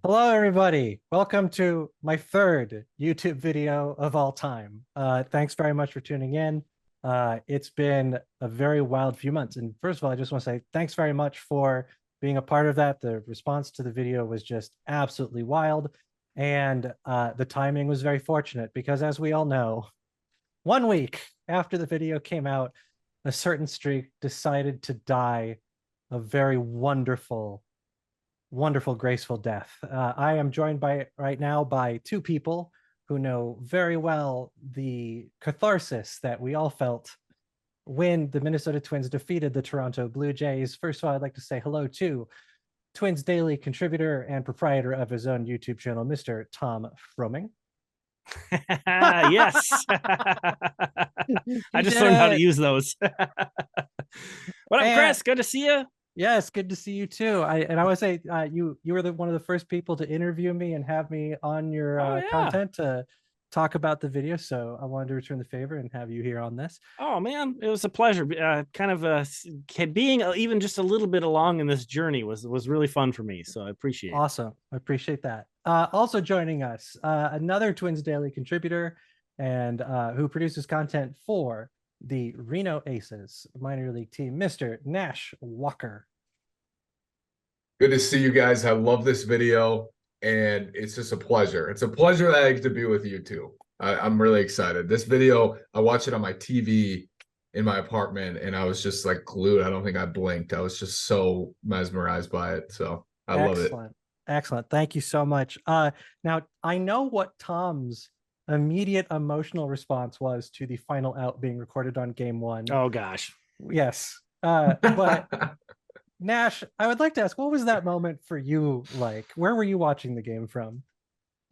Hello, everybody. Welcome to my third YouTube video of all time. Thanks very much for tuning in. It's been a very wild few months. And first of all, I just want to say thanks very much for being a part of that. The response to the video was just absolutely wild. And the timing was very fortunate because, as we all know, 1 week after the video came out, a certain streak decided to die a very wonderful, graceful death. I am joined right now by two people who know very well the catharsis that we all felt when the Minnesota Twins defeated the Toronto Blue Jays. First of all, I'd like to say hello to Twins Daily contributor and proprietor of his own YouTube channel, Mr. Tom Froemming. Yes. I just learned how to use those. What up, Chris? Good to see you. Yes, good to see you too. I want to say you were one of the first people to interview me and have me on your content to talk about the video. So I wanted to return the favor and have you here on this. Oh man, it was a pleasure. Being even just a little bit along in this journey was really fun for me. So I appreciate it. Awesome. I appreciate that. Also joining us, another Twins Daily contributor and who produces content for the Reno Aces minor league team, Mr. Nash Walker. Good to see you guys. I love this video, and it's just a pleasure. It's a pleasure that I get to be with you too. I'm really excited. This video, I watched it on my TV in my apartment, and I was just like glued. I don't think I blinked. I was just so mesmerized by it. So I love it. Excellent. Thank you so much. Now, I know what Tom's immediate emotional response was to the final out being recorded on game one. Oh, gosh. Yes. But Nash, I would like to ask, what was that moment for you like? Where were you watching the game from?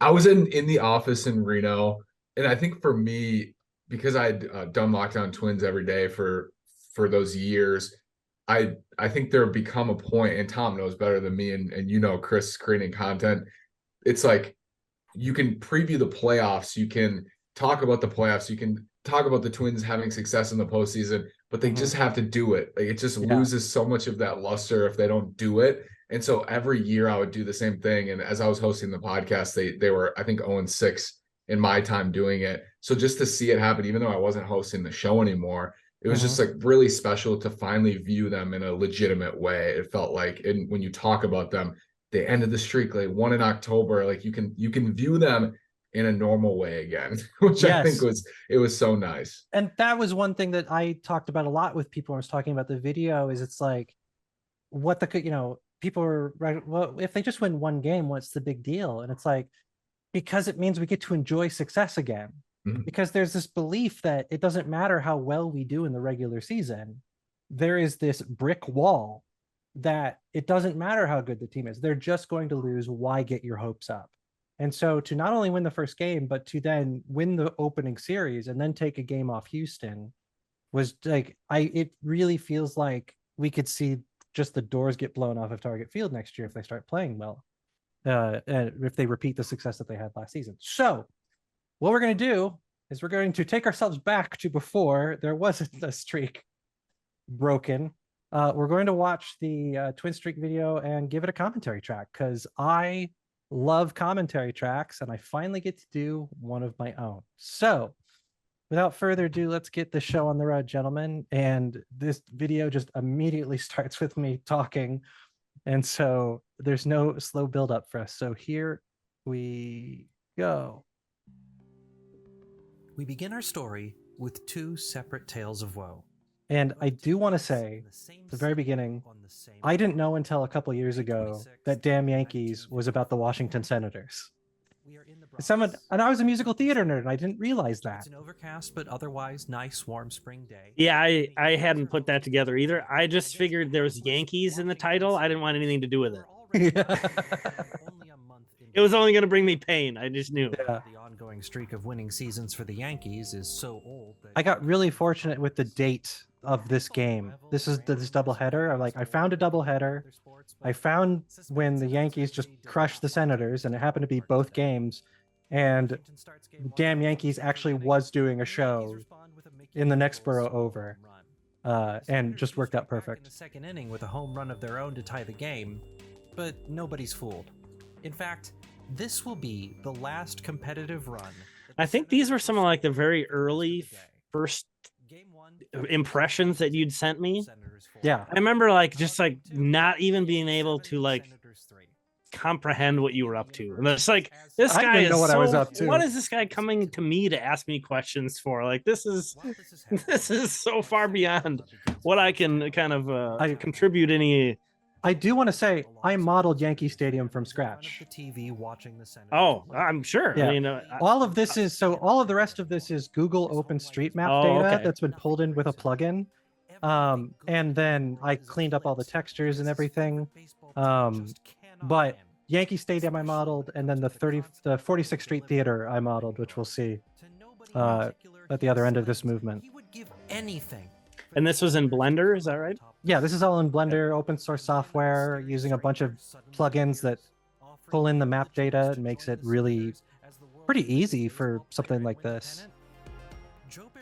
I was in the office in Reno, and I think for me, because I'd done Lockdown Twins every day for those years, I think there become a point, and Tom knows better than me, and you know, Chris creating content, it's like you can preview the playoffs, you can talk about the playoffs, you can talk about the Twins having success in the postseason, but they just have to do it. Like it just loses so much of that luster if they don't do it. And so every year I would do the same thing. And as I was hosting the podcast, they were, I think, 0-6 in my time doing it. So just to see it happen, even though I wasn't hosting the show anymore, it was just like really special to finally view them in a legitimate way. It felt like, and when you talk about them, they ended the streak, like won in October, like you can view them in a normal way again, which I think was so nice. And that was one thing that I talked about a lot with people when I was talking about the video, is it's like what people are right. Well, if they just win one game, what's the big deal? And it's like, because it means we get to enjoy success again. Because there's this belief that it doesn't matter how well we do in the regular season. There is this brick wall that it doesn't matter how good the team is. They're just going to lose. Why get your hopes up? And so to not only win the first game, but to then win the opening series and then take a game off Houston was like, it really feels like we could see just the doors get blown off of Target Field next year if they start playing well, if they repeat the success that they had last season. So what we're going to do is we're going to take ourselves back to before there was a streak broken. We're going to watch the Twin Streak video and give it a commentary track, because I love commentary tracks and I finally get to do one of my own. So without further ado, let's get the show on the road, gentlemen. And this video just immediately starts with me talking, and so there's no slow build up for us. So here we go. We begin our story with two separate tales of woe. And I do want to say, at the very beginning, I didn't know until a couple years ago that Damn Yankees was about the Washington Senators. And I was a musical theater nerd, and I didn't realize that. It's an overcast but otherwise nice warm spring day. Yeah, I hadn't put that together either. I just figured there was Yankees in the title. I didn't want anything to do with it. It was only going to bring me pain. I just knew. The ongoing streak of winning seasons for the Yankees is so old that I got really fortunate with the date of this game. This is this doubleheader. I found a doubleheader. I found when the Yankees just crushed the Senators, and it happened to be both games. And Damn Yankees actually was doing a show in the next borough over, and just worked out perfect. The second inning with a home run of their own to tie the game, but nobody's fooled. In fact, this will be the last competitive run. I think these were some of like the very early first impressions that you'd sent me. Yeah. I remember like just like not even being able to like comprehend what you were up to. And it's like, this I guy didn't is know what I was up to. What is this guy coming to me to ask me questions for? Like, this is so far beyond what I can kind of contribute any. I do want to say I modeled Yankee Stadium from scratch. Oh, I'm sure. Yeah. I mean, All of this is all of the rest of this is Google OpenStreetMap Oh, data okay. that's been pulled in with a plugin. And then I cleaned up all the textures and everything. But Yankee Stadium I modeled, and then the 46th Street Theater I modeled, which we'll see at the other end of this movement. and this was in Blender, is that right? Yeah, this is all in Blender, open source software, using a bunch of plugins that pull in the map data and makes it really pretty easy for something like this.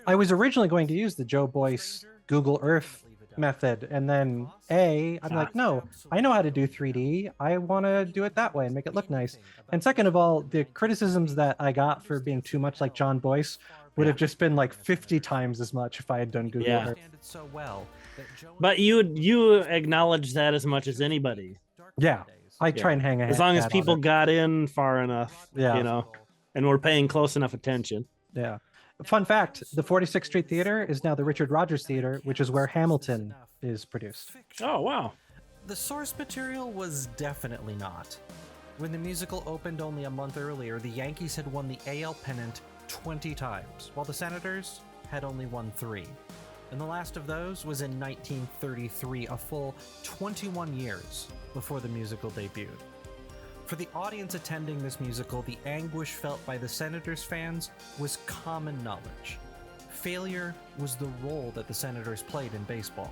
I was originally going to use the Joe Boyce Google Earth method, and then I'm like, no, I know how to do 3D. I want to do it that way and make it look nice. And second of all, the criticisms that I got for being too much like John Boyce would have just been like 50 times as much if I had done Google Earth. But you acknowledge that as much as anybody. Yeah, I try and hang a as long as hat on people it. got in far enough, Yeah. you know, and we're paying close enough attention. Yeah. Fun fact, the 46th Street Theater is now the Richard Rogers Theater, which is where Hamilton is produced. Oh, wow. The source material was definitely not. When the musical opened only a month earlier, the Yankees had won the AL pennant 20 times, while the Senators had only won 3. And the last of those was in 1933, a full 21 years before the musical debuted. For the audience attending this musical, the anguish felt by the Senators fans was common knowledge. Failure was the role that the Senators played in baseball.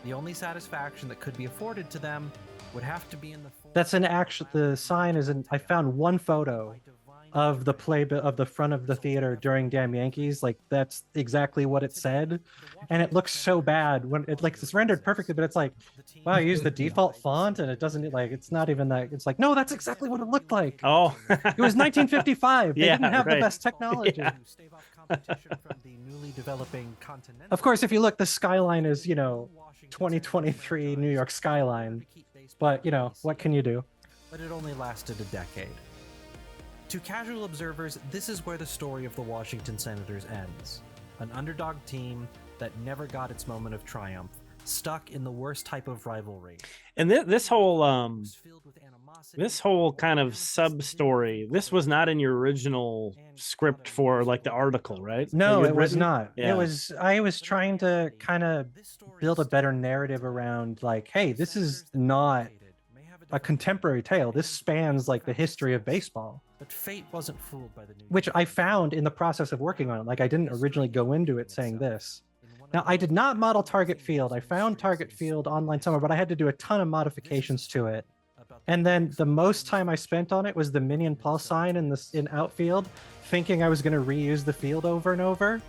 The only satisfaction that could be afforded to them would have to be in the form. That's an actual. The sign is in. I found one photo of the of the front of the theater during Damn Yankees. Like that's exactly what it said, and it looks so bad when it like it's rendered perfectly, but it's like, wow, I used the default font and it doesn't like it's not even that. It's like, no, that's exactly what it looked like. Oh, It was 1955. They Yeah, didn't have right. the best technology. Yeah. Of course, if you look, the skyline is 2023 New York skyline, but what can you do? But it only lasted a decade. To casual observers, this is where the story of the Washington Senators ends. An underdog team that never got its moment of triumph, stuck in the worst type of rivalry. and this whole kind of sub story, this was not in your original script for like the article, right? No, That you had it was written? not. Yeah. I was trying to kind of build a better narrative around like, hey, this is not a contemporary tale. This spans like the history of baseball. But fate wasn't fooled by the news. Which I found in the process of working on it. Like I didn't originally go into it saying this. Now I did not model target field. I found target field online somewhere, but I had to do a ton of modifications to it. And then the most time I spent on it was the minion pulse sign in outfield, thinking I was going to reuse the field over and over,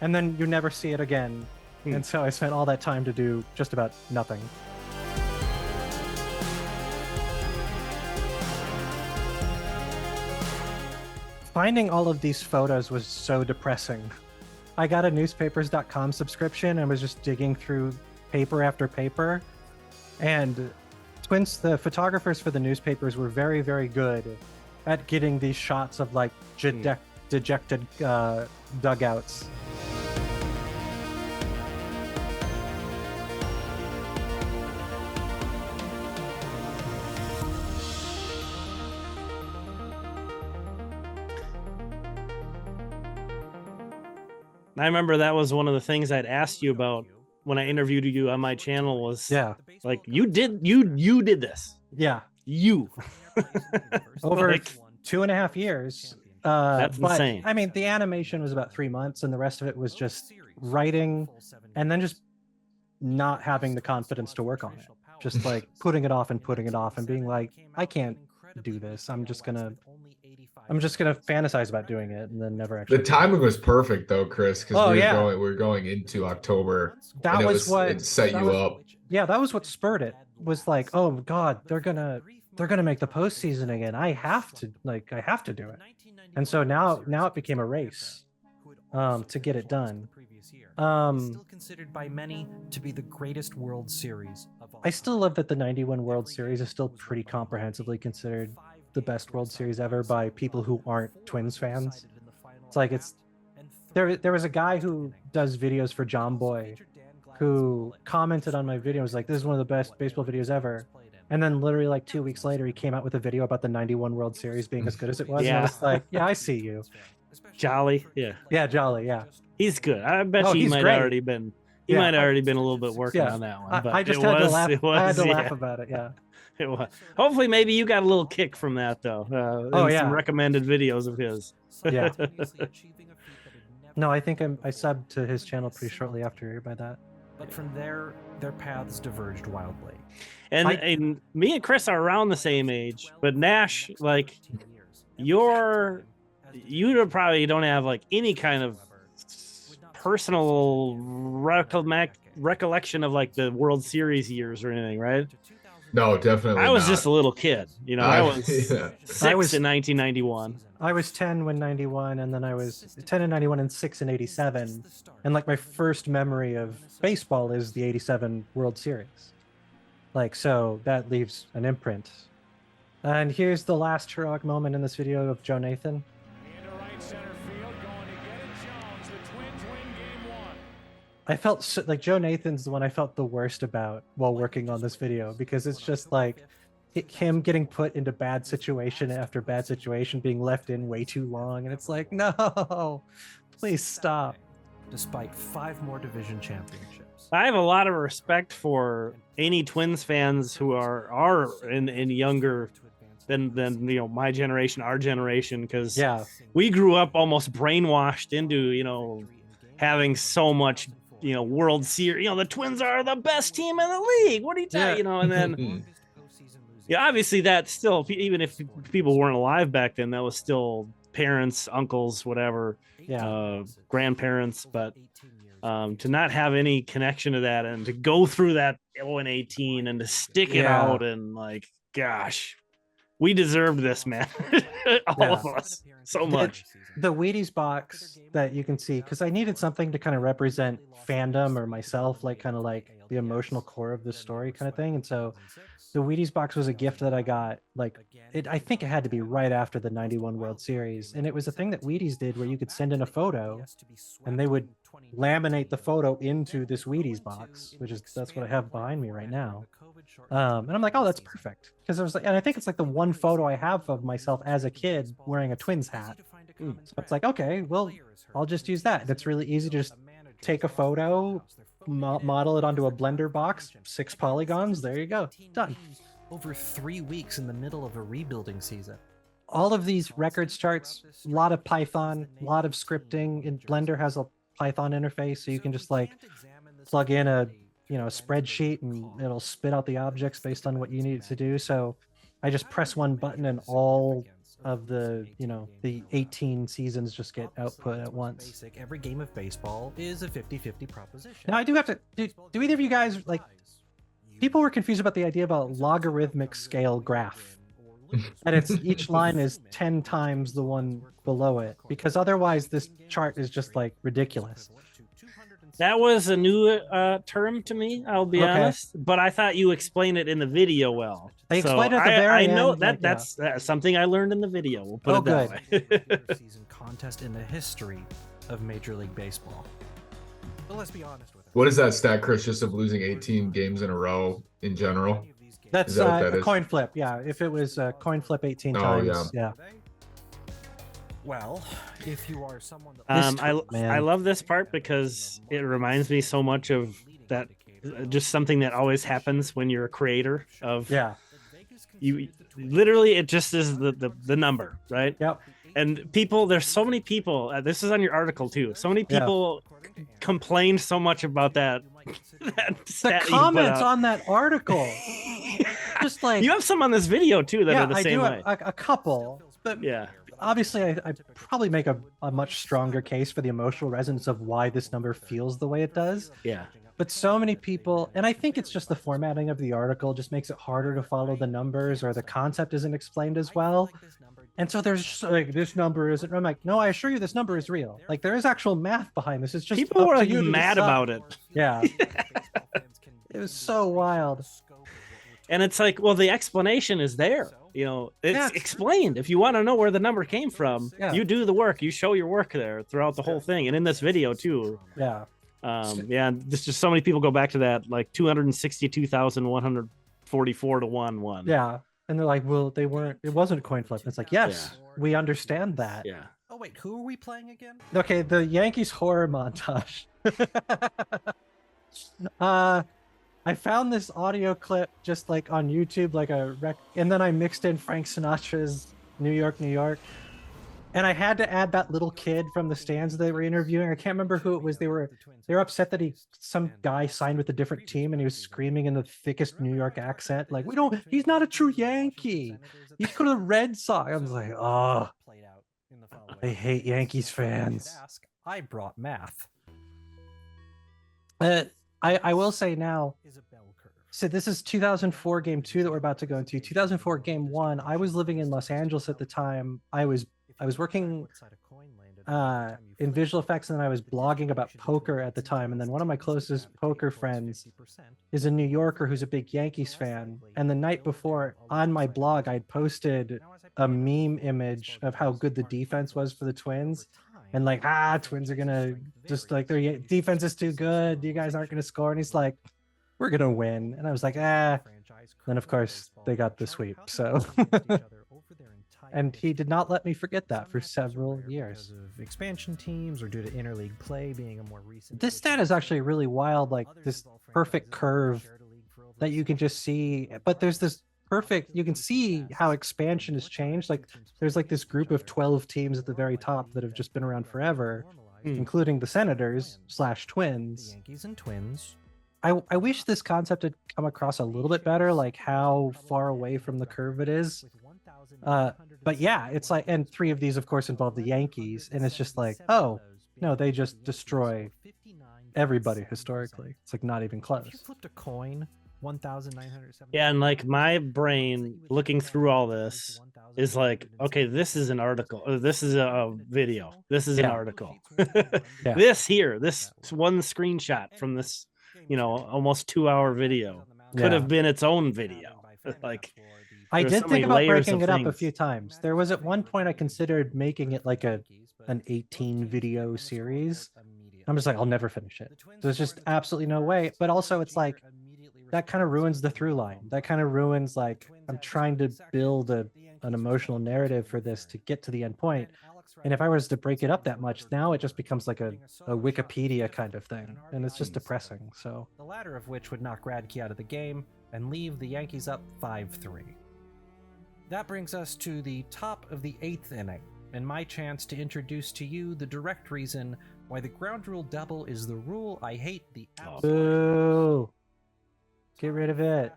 and then you never see it again. And so I spent all that time to do just about nothing. Finding all of these photos was so depressing. I got a newspapers.com subscription and was just digging through paper after paper. And the photographers for the newspapers were very, very good at getting these shots of like dejected dugouts. I remember that was one of the things I'd asked you about when I interviewed you on my channel was like you did this. Yeah. You. Over Like, 2.5 years. That's But, insane. I mean, the animation was about 3 months, and the rest of it was just writing and then just not having the confidence to work on it. Just like putting it off and being like, I can't do this. I'm just gonna fantasize about doing it and then never actually. The timing was perfect though, Chris, because Oh, we were going into October. That and was what it set that you was- up. Yeah, that was what spurred it. Was like, oh God, they're gonna they're going to make the postseason again. I have to do it. And so now it became a race to get it done. Still considered by many to be the greatest World Series of all I still love that the 91 World Series is still pretty comprehensively considered the best World Series ever by people who aren't Twins fans. It's like there was a guy who does videos for John Boy who commented on my video, was like, this is one of the best baseball videos ever. And then literally like 2 weeks later, he came out with a video about the 91 World Series being as good as it was. And I was like, yeah, I see you. Jolly, yeah. Yeah, Jolly, yeah. He's good. I bet he might great. already been. He Yeah, might already been a little bit working yeah. on that one. But I just it had was, to laugh. It was, I had to yeah, laugh about it. Yeah. It was. Hopefully, maybe you got a little kick from that though. Oh, in yeah. Some recommended videos of his. Yeah. No, I think I subbed to his channel pretty shortly after by that. But from there, their paths diverged wildly. And me and Chris are around the same age, but Nash, like, you probably don't have like any kind of personal recollection of like the World Series years or anything, right? No, definitely. I was not. just a little kid, I was yeah. 6 I was- in 1991. I was 10 when 91, and then I was 10 in 91 and 6 in 87. And like my first memory of baseball is the 87 World Series. Like, so that leaves an imprint. And here's the last heroic moment in this video of Joe Nathan. Into right center field, going to get it, Jones. The Twins win game 1. I felt like Joe Nathan's the one I felt the worst about while working on this video, because it's just like him getting put into bad situation after bad situation, being left in way too long. And it's like, no, please stop. Despite 5 more division championships. I have a lot of respect for any Twins fans who are in younger than my generation, our generation, because Yeah. we grew up almost brainwashed into having so much World Series. The Twins are the best team in the league. What do you tell and then obviously that still, even if people weren't alive back then, that was still parents, uncles, whatever, grandparents, but to not have any connection to that and to go through that 0-18 and to stick it out, and like, gosh, we deserved this, man. All of us so much. The Wheaties box that you can see, because I needed something to kind of represent fandom or myself, like kind of like the emotional core of the story kind of thing. And so the Wheaties box was a gift that I got, like, I think it had to be right after the 91 World Series. And it was a thing that Wheaties did where you could send in a photo and they would laminate the photo into this Wheaties box, that's what I have behind me right now. And I'm like, oh, that's perfect. Because and I think it's like the one photo I have of myself as a kid wearing a Twins hat. So it's like, okay, well, I'll just use that. It's really easy to just take a photo, model it onto a Blender box, 6 polygons, there you go, done. Over 3 weeks in the middle of a rebuilding season. All of these records charts, a lot of Python, a lot of scripting, and Blender has a Python interface, so you can just like plug in a spreadsheet and it'll spit out the objects based on what you need it to do. So I just press one button and all of the the 18 seasons just get output at once. Every game of baseball is a 50-50 proposition. Now I do have to do either of you guys, like, people were confused about the idea about logarithmic scale graph, and it's each line is 10 times the one below it, because otherwise this chart is just like ridiculous. That was a new term to me, I'll be honest, but I thought you explained it in the video well. I explained it at the very end. I know like, that's something I learned in the video. We'll put it that way. Season contest in the history of Major League Baseball. But let's be honest with it. What is that stat, Chris? Just of losing 18 games in a row in general? That's a coin flip. Yeah, if it was a coin flip 18 times. Yeah. Well, if you are someone that I love this part because it reminds me so much of that, just something that always happens when you're a creator of. Yeah. You literally, it just is the number, right? Yep. And there's so many people. This is on your article too. So many people complained so much about that. The comments on that article, just like, you have some on this video too that are the same way. A couple, but obviously I probably make a much stronger case for the emotional resonance of why this number feels the way it does. Yeah. But so many people, and I think it's just the formatting of the article just makes it harder to follow the numbers, or the concept isn't explained as well. And so there's just like, this number isn't. I'm like, no, I assure you, this number is real. Like, there is actual math behind this. It's just People up were to like you to mad decide. about it. Yeah, it was so wild. And it's like, well, the explanation is there. It's explained. If you want to know where the number came from, you do the work. You show your work there throughout the whole thing, and in this video too. Yeah. There's just so many people go back to that, like 262,144 to 1. Yeah. And they're like, well, it wasn't a coin flip. It's like, yes, we understand that. Yeah. Oh wait, who are we playing again? Okay, the Yankees horror montage. I found this audio clip just like on YouTube, like and then I mixed in Frank Sinatra's New York, New York. And I had to add that little kid from the stands they were interviewing. I can't remember who it was. They were upset that some guy signed with a different team, and he was screaming in the thickest New York accent, like, he's not a true Yankee. He's going to the Red Sox. I was like, oh, I hate Yankees fans. I brought math. I will say now, so this is 2004 game 2 that we're about to go into. 2004 game 1, I was living in Los Angeles at the time. I was working in visual effects, and then I was blogging about poker at the time. And then one of my closest poker friends is a New Yorker who's a big Yankees fan. And the night before, on my blog, I'd posted a meme image of how good the defense was for the Twins. And like, Twins are gonna just like, their defense is too good. You guys aren't gonna score. And he's like, we're gonna win. And I was like, Then of course they got the sweep. So. And he did not let me forget that for several years. Of expansion teams or due to interleague play being a more recent. This stat is actually really wild, like this perfect curve that you can just see. But there's this you can see how expansion has changed. Like there's like this group of 12 teams at the very top that have just been around forever, including the Senators / Twins. Yankees and Twins. I wish this concept had come across a little bit better, like how far away from the curve it is. But yeah, it's like, and 3 of these, of course, involve the Yankees, and it's just like, oh no, they just destroy everybody historically. It's like not even close. You flipped a coin, 1,970. Yeah, and like my brain looking through all this is like, okay, this is an article. This is a video. This is an article. This one screenshot from this, almost 2-hour video could have been its own video. Like. I did think about breaking it up a few times. There was at one point I considered making it like an 18 video series. I'm just like, I'll never finish it. There's just absolutely no way. But also it's like, that kind of ruins the through line. That kind of ruins, like, I'm trying to build an emotional narrative for this to get to the end point. And if I was to break it up that much, now it just becomes like a Wikipedia kind of thing. And it's just depressing. So the latter of which would knock Radke out of the game and leave the Yankees up 5-3. That brings us to the top of the 8th inning, and my chance to introduce to you the direct reason why the ground rule double is the rule I hate the Boo! Get rid of it.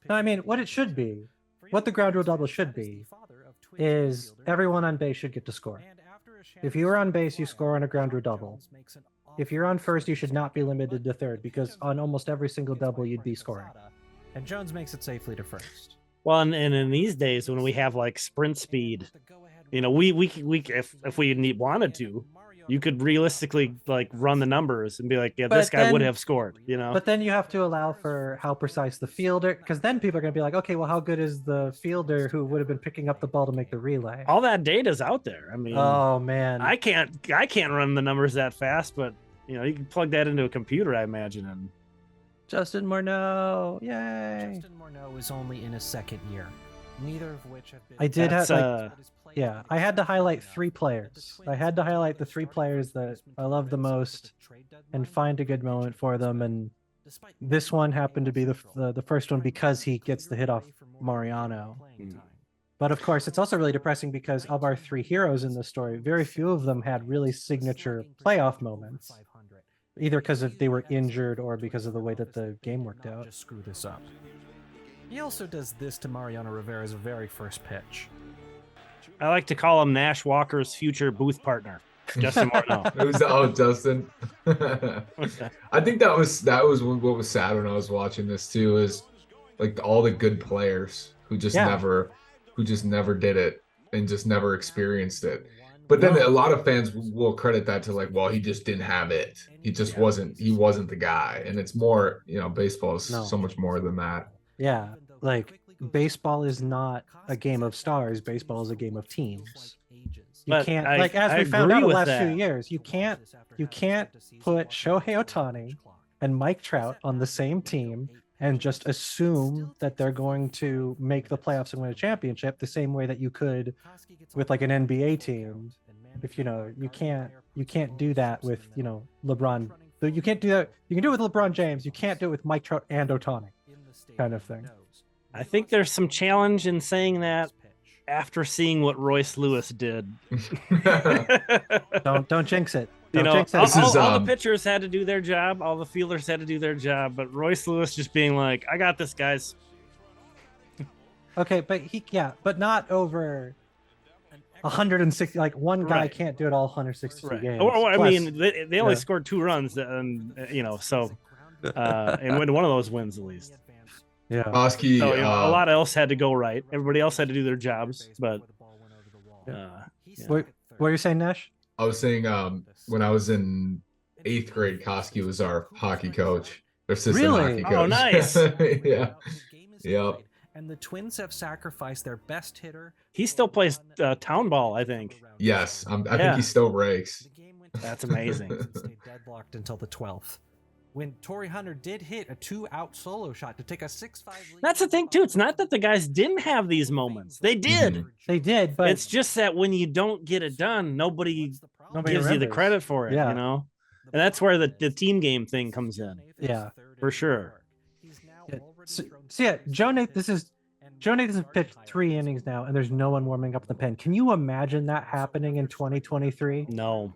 No, I mean, what it should be, what the ground rule double should be, is everyone on base should get to score. If you are on base, you score on a ground rule double. If you're on first, you should not be limited to third, because on almost every single double, you'd be scoring. And Jones makes it safely to first. Well, and in these days when we have like sprint speed, we if we wanted to, you could realistically like run the numbers and be like, yeah, this guy would have scored, But then you have to allow for how precise the fielder, because then people are going to be like, okay, well, how good is the fielder who would have been picking up the ball to make the relay? All that data's out there. I mean, oh man, I can't run the numbers that fast, but you can plug that into a computer, I imagine. And Justin Morneau, yay! Justin Morneau is only in his 2nd year, neither of which have been. I did have, I had to highlight 3 players. I had to highlight the 3 players that I love the most and find a good moment for them. And this one happened to be the first one because he gets the hit off Mariano. But of course, it's also really depressing because of our 3 heroes in this story, very few of them had really signature playoff moments. Either because they were injured or because of the way that the game worked out. Just screw this up. He also does this to Mariano Rivera's very first pitch. I like to call him Nash Walker's future booth partner. Justin Morneau. It was Justin. I think that was what was sad when I was watching this too, is like all the good players who just Yeah. never did it and just never experienced it. But then a lot of fans will credit that to like, well, he just didn't have it. He just wasn't the guy. And it's more, baseball is so much more than that. Yeah, like baseball is not a game of stars. Baseball is a game of teams. You But can't, I- like, as I we found agree out in the with last few that. years, you can't put Shohei Ohtani and Mike Trout on the same team and just assume that they're going to make the playoffs and win a championship the same way that you could with like an NBA team. If you can't do that with LeBron. You can't do that. You can do it with LeBron James. You can't do it with Mike Trout and Ohtani, kind of thing. I think there's some challenge in saying that after seeing what Royce Lewis did. Don't jinx it. You Don't know, jinx it. all the pitchers had to do their job, all the fielders had to do their job, but Royce Lewis just being like, "I got this, guys." Okay, but not over 160. Like one guy Right. can't do it all 162 games. Or I Plus, mean, they only yeah. scored 2 runs, and and win one of those wins at least. yeah. Kowalski, So a lot else had to go right. Everybody else had to do their jobs, but What are you saying, Nash? I was saying when I was in 8th grade, Kowalski was our hockey coach, our assistant Really? hockey coach. Oh, nice. Yeah. Yep. And the Twins have sacrificed their best hitter. he still plays town ball, I think. Yes, I Yeah. think he still rakes. That's amazing. Stayed deadlocked until the 12th. When Torrey Hunter did hit a 2-out solo shot to take a 6-5 lead. That's the thing too. It's not that the guys didn't have these moments; they did. Mhm. They did, but It's just that when you don't get it done, nobody Nobody gives you the remembers. credit for it. Yeah. You know, and that's where the team game thing comes in. Yeah. For sure. Yeah, so yeah, Joe Nathan's pitched 3 innings now, and there's no one warming up in the pen. Can you imagine that happening in 2023? No,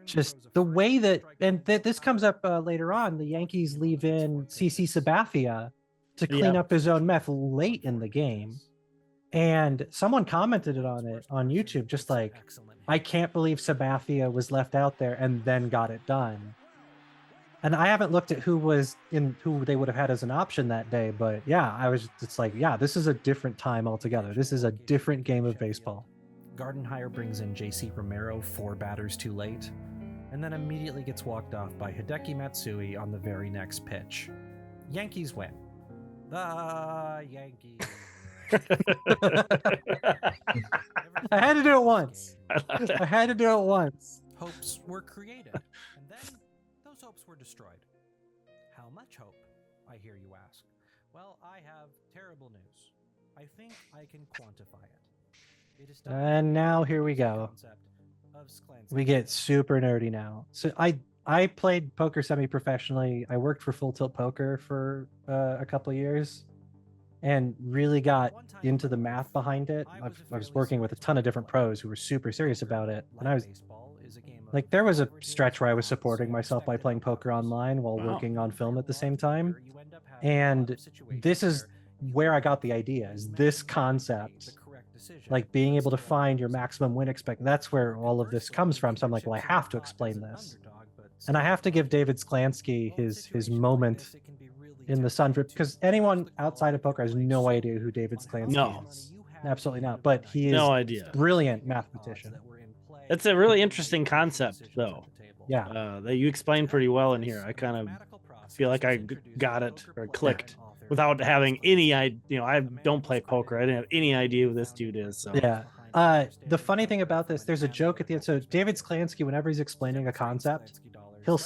Just the way that, and this comes up later on. The Yankees leave in CC Sabathia to clean Yep. up his own meth late in the game, and someone commented on it on YouTube, just like, I can't believe Sabathia was left out there and then got it done. And I haven't looked at who they would have had as an option that day, but yeah, it's like, yeah, this is a different time altogether. This is a different game of baseball. Gardenhire brings in JC Romero 4 batters too late, and then immediately gets walked off by Hideki Matsui on the very next pitch. Yankees win. The Yankees. I had to do it once. I love that. I had to do it once. Hopes were created, and then those hopes were destroyed. How much hope, I hear you ask? Well, I have terrible news. I think I can quantify it. It is time And now here we the go. concept of Sklansky. We get super nerdy now. So I played poker semi-professionally. I worked for Full Tilt Poker for a couple of years, and really got into the math behind it. I was working with a ton of different pros who were super serious about it, and I was like, there was a stretch where I was supporting myself by playing poker online while Wow. working on film at the same time. And this is where I got the idea, is this concept, like being able to find your maximum win expect. That's where all of this comes from. So I'm like, well, I have to explain this. And I have to give David Sklansky his moment in the sun, because anyone outside of poker has no idea who David Sklansky No. is. Absolutely not. But he is No idea. brilliant mathematician. It's a really interesting concept, though. Yeah. That you explained pretty well in here. I kind of feel like I got it or clicked without having any idea. I don't play poker. I didn't have any idea who this dude is. So Yeah. The funny thing about this, there's a joke at the end. So David Sklansky, whenever he's explaining a concept, he'll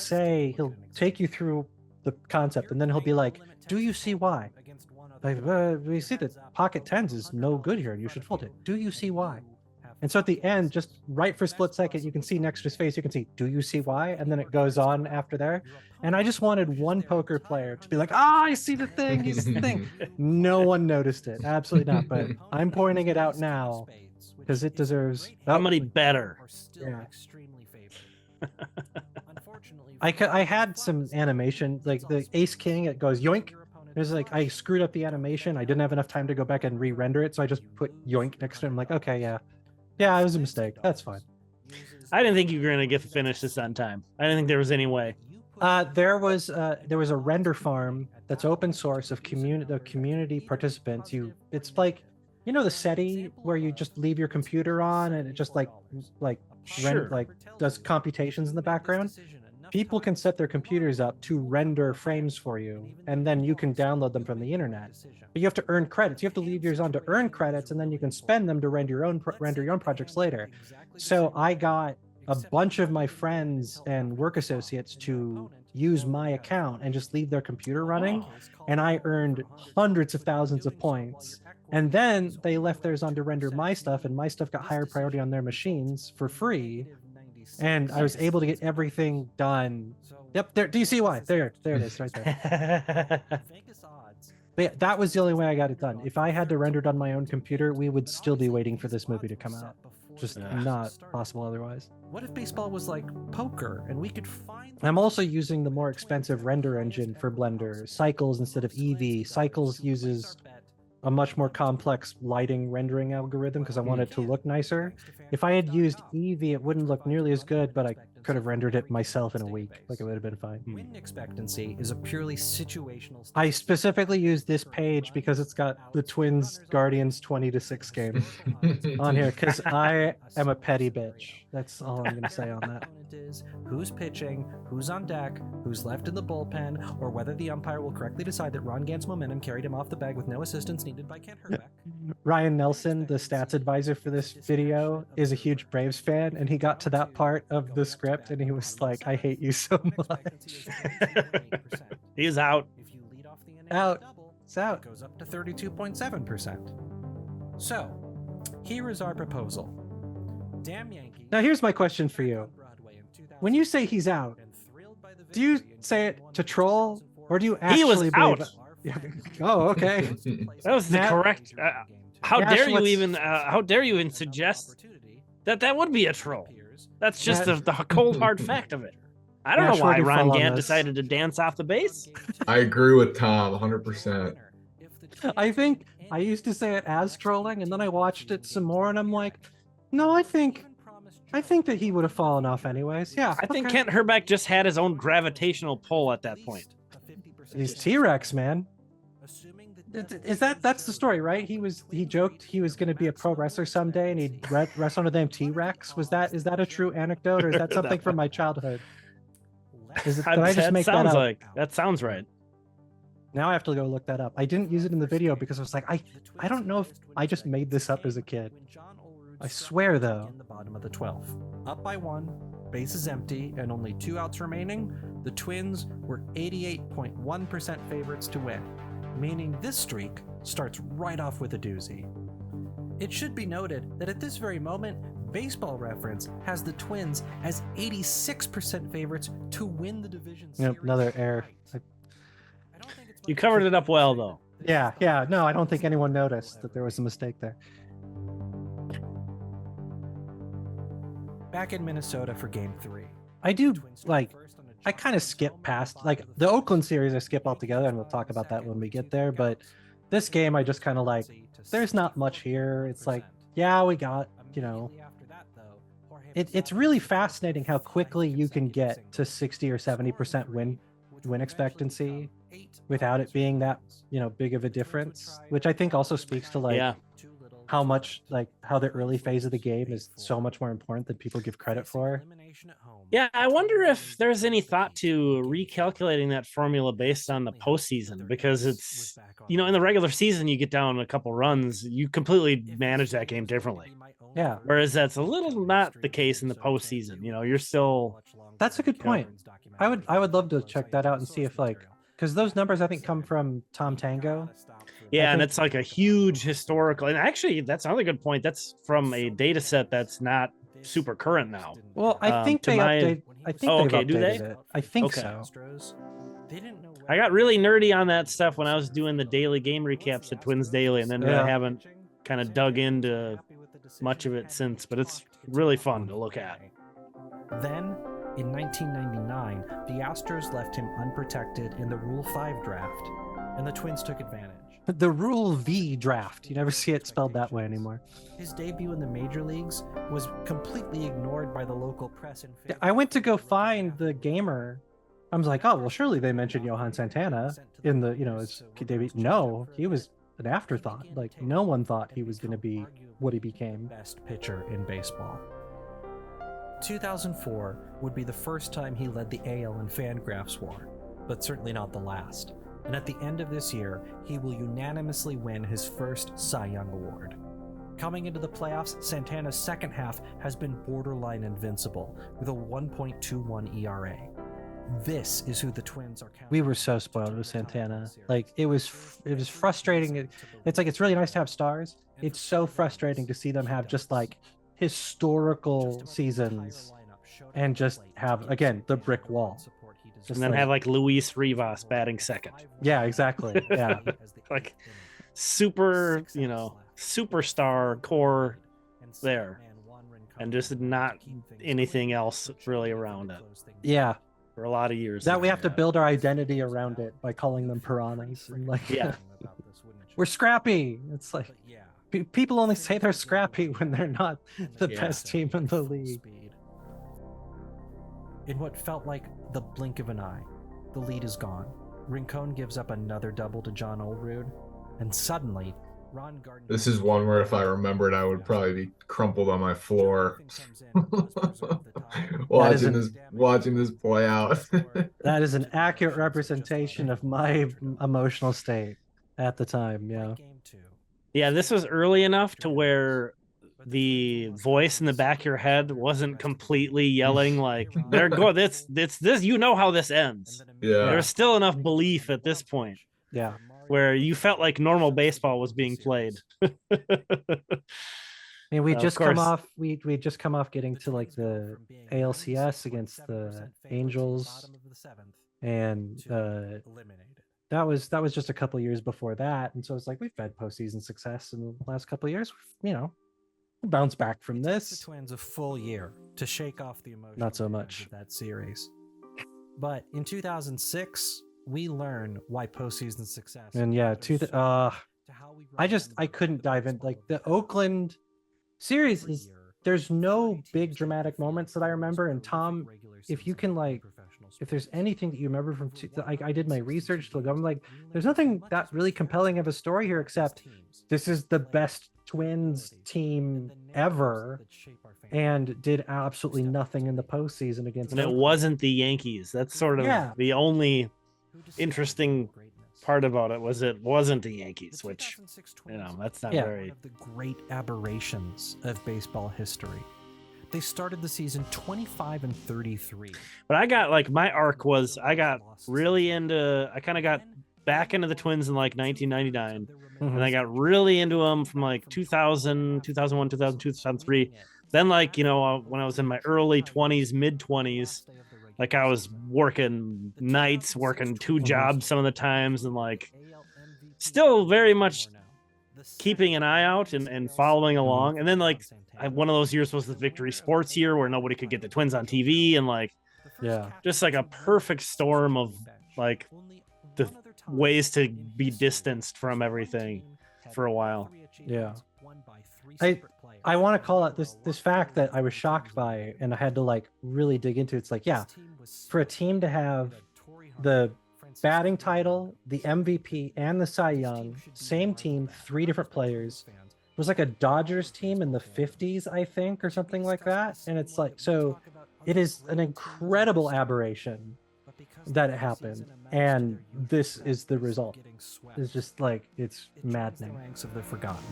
take you through the concept, and then he'll be like, do you see why? Like, we see that pocket tens is no good here and you should fold it. Do you see why? And so at the end, just right for a split second, you can see next to his face, you can see, do you see why? And then it goes on after there. And I just wanted one poker player to be like, I see the thing, he's the thing. No one noticed it. Absolutely not. But I'm pointing it out now because it deserves. somebody better. Yeah. I had some animation, like the Ace King, it goes yoink. There's like, I screwed up the animation. I didn't have enough time to go back and re-render it. So I just put yoink next to it. I'm like, okay, yeah, it was a mistake. That's fine. I didn't think you were going to get to finish this on time. I didn't think there was any way. There was a render farm that's open source of community participants. It's like, you know, the SETI where you just leave your computer on and it just like Sure. does computations in the background. People can set their computers up to render frames for you, and then you can download them from the internet. But you have to earn credits. You have to leave yours on to earn credits, and then you can spend them to render your own projects later. So I got a bunch of my friends and work associates to use my account and just leave their computer running, and I earned hundreds of thousands of points. And then they left theirs on to render my stuff, and my stuff got higher priority on their machines for free. And I was able to get everything done. Yep, there. Do you see why? There it is, right there. But yeah, that was the only way I got it done. If I had to render it on my own computer, we would still be waiting for this movie to come out. Just not possible otherwise. What if baseball was like poker and we could find... I'm also using the more expensive render engine for Blender, Cycles instead of Eevee. Cycles uses a much more complex lighting rendering algorithm because I want it to look nicer. If I had used Eevee, it wouldn't look nearly as good, but I could have rendered it myself in a week. Like, it would have been fine. Win expectancy is a purely situational... I specifically used this page because it's got the Twins Guardians 20-6 game on here because I am a petty bitch. That's all I'm going to say on that. Who's pitching, who's on deck, who's left in the bullpen, or whether the umpire will correctly decide that Ron Gant's momentum carried him off the bag with no assistance needed by Kent Herbeck. Ryan Nelson, the stats advisor for this video, is a huge Braves fan, and he got to that part of the script and he was like, I hate you so much. He's out. If you lead off the inning Out. double, It's out. it goes up to 32.7%. So, here is our proposal. Damn Yankees. Now here's my question for you. When you say he's out, do you say it to troll or do you actually He was believe out. it? Yeah. Oh, okay. That was the Nat- correct. How Nash, dare you what's- even? How dare you even suggest that would be a troll? That's just Nat- the cold hard fact of it. I don't Nash, know where why do you Ron fall on Gant this? decided to dance off the base. I agree with Tom 100%. I think I used to say it as trolling, and then I watched it some more, and I'm like, no, I think that he would have fallen off anyways. Yeah, I think okay. Kent Herbeck just had his own gravitational pull at that point. He's T-Rex, man. That's the story, right? He joked he was going to be a pro wrestler someday, and he'd wrestle under the name T-Rex. Is that a true anecdote, or is that something from my childhood? Did I just make that sounds up? like that sounds right. Now I have to go look that up. I didn't use it in the video because I was like, I don't know if I just made this up as a kid. I swear though. In the bottom of the 12th. Up by 1, bases empty, and only 2 outs remaining, the Twins were 88.1% favorites to win, meaning this streak starts right off with a doozy. It should be noted that at this very moment, Baseball Reference has the Twins as 86% favorites to win the division series. Yep, another error. You covered it up well, though. Yeah. No, I don't think anyone noticed that there was a mistake there. Back in Minnesota for Game 3. I do like. I kind of skip past like the Oakland series. I skip altogether, and we'll talk about that when we get there. But this game, I just kind of like. There's not much here. It's like, yeah, we got, you know. It's really fascinating how quickly you can get to 60 or 70% win expectancy without it being that, you know, big of a difference, which I think also speaks to like how much like how the early phase of the game is so much more important than people give credit for. Yeah, I wonder if there's any thought to recalculating that formula based on the postseason, because it's, you know, in the regular season you get down a couple runs, you completely manage that game differently. Yeah. Whereas that's a little not the case in the postseason. You know, you're still. That's a good point. I would love to check that out and see if like, because those numbers I think come from Tom Tango. Yeah, and it's like a huge historical, and actually that's another good point. That's from a data set that's not super current now. Well, I think they update. I think they've okay, do they? updated it. I think Okay. so. I got really nerdy on that stuff when I was doing the daily game recaps at Twins Daily, and then Yeah. I haven't kind of dug into much of it since, but it's really fun to look at. Then, in 1999, the Astros left him unprotected in the Rule 5 draft, and the Twins took advantage. The Rule V draft. You never see it spelled that way anymore. His debut in the major leagues was completely ignored by the local press. I went to go find the gamer. I was like, oh, well, surely they mentioned Johan Santana in the, his debut. No, he was an afterthought. Like, no one thought he was going to be what he became. Best pitcher in baseball. 2004 would be the first time he led the AL in Fangraphs war, but certainly not the last. And at the end of this year, he will unanimously win his first Cy Young Award. Coming into the playoffs, Santana's second half has been borderline invincible, with a 1.21 ERA. This is who the Twins are counting. We were so spoiled with Santana. Like, it was frustrating. It's like, it's really nice to have stars. It's so frustrating to see them have just like historical seasons and just have, again, the brick wall. Just and then have like Luis Rivas batting second. Yeah, exactly. Yeah. Like super, superstar core there. And just not anything else really around it. Yeah. For a lot of years. That we have to build our identity around it by calling them piranhas. And like, yeah. We're scrappy. It's like, people only say they're scrappy when they're not the best team in the league. In what felt like the blink of an eye, the lead is gone. Rincon gives up another double to John Olerud, and suddenly, Ron Gardner... This is one where if I remembered, I would probably be crumpled on my floor. watching this play out. That is an accurate representation of my emotional state at the time, yeah. Yeah, this was early enough to where the voice in the back of your head wasn't completely yelling like there go this how this ends. Yeah, there's still enough belief at this point, yeah, where you felt like normal baseball was being played. I mean, we just come off getting to like the ALCS against the Angels, and that was just a couple years before that, and so it's like we've had postseason success in the last couple of years. Bounce back from this. The Twins a full year to shake off the emotion. Not so much of that series. But in 2006, we learn why postseason success. And yeah, I couldn't dive in. Like the Oakland series is, there's no big dramatic moments that I remember. And Tom, if you can if there's anything that you remember from, I did my research to look. I'm like, there's nothing that really compelling of a story here, except this is the best Twins team ever and did absolutely nothing in the postseason against them. And it wasn't the Yankees. That's sort of the only interesting part about it wasn't the Yankees, which that's not very. One of the great aberrations of baseball history. They started the season 25-33. But I got my arc was I kind of got back into the Twins in 1999. And I got really into them from 2000, 2001, 2002, 2003. Then when I was in my early 20s, mid 20s, I was working nights, working two jobs some of the times, and still very much keeping an eye out and following along. And then one of those years was the Victory Sports year where nobody could get the Twins on TV, and just a perfect storm of the ways to be distanced from everything for a while. Yeah. I want to call out this fact that I was shocked by, and I had to really dig into. It's for a team to have the batting title, the MVP, and the Cy Young, same team, 3 different players. It was a Dodgers team in the 50s, I think, or something like that. And it's so it is an incredible aberration that it happened, and this is the result. It's just it's maddening. Ranks of the forgotten.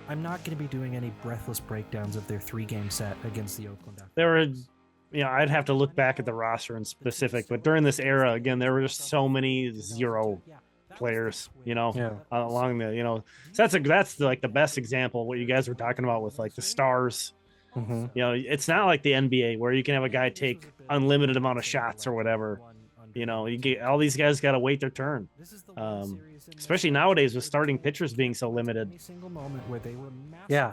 I'm not going to be doing any breathless breakdowns of their 3-game set against the Oakland. There were, I'd have to look back at the roster in specific, but during this era, again, there were just so many zero players, along the, so that's the best example of what you guys were talking about with the stars. Mm-hmm. It's not like the NBA where you can have a guy take unlimited amount of shots or whatever. You get all these guys got to wait their turn. Especially nowadays with starting pitchers being so limited. Yeah.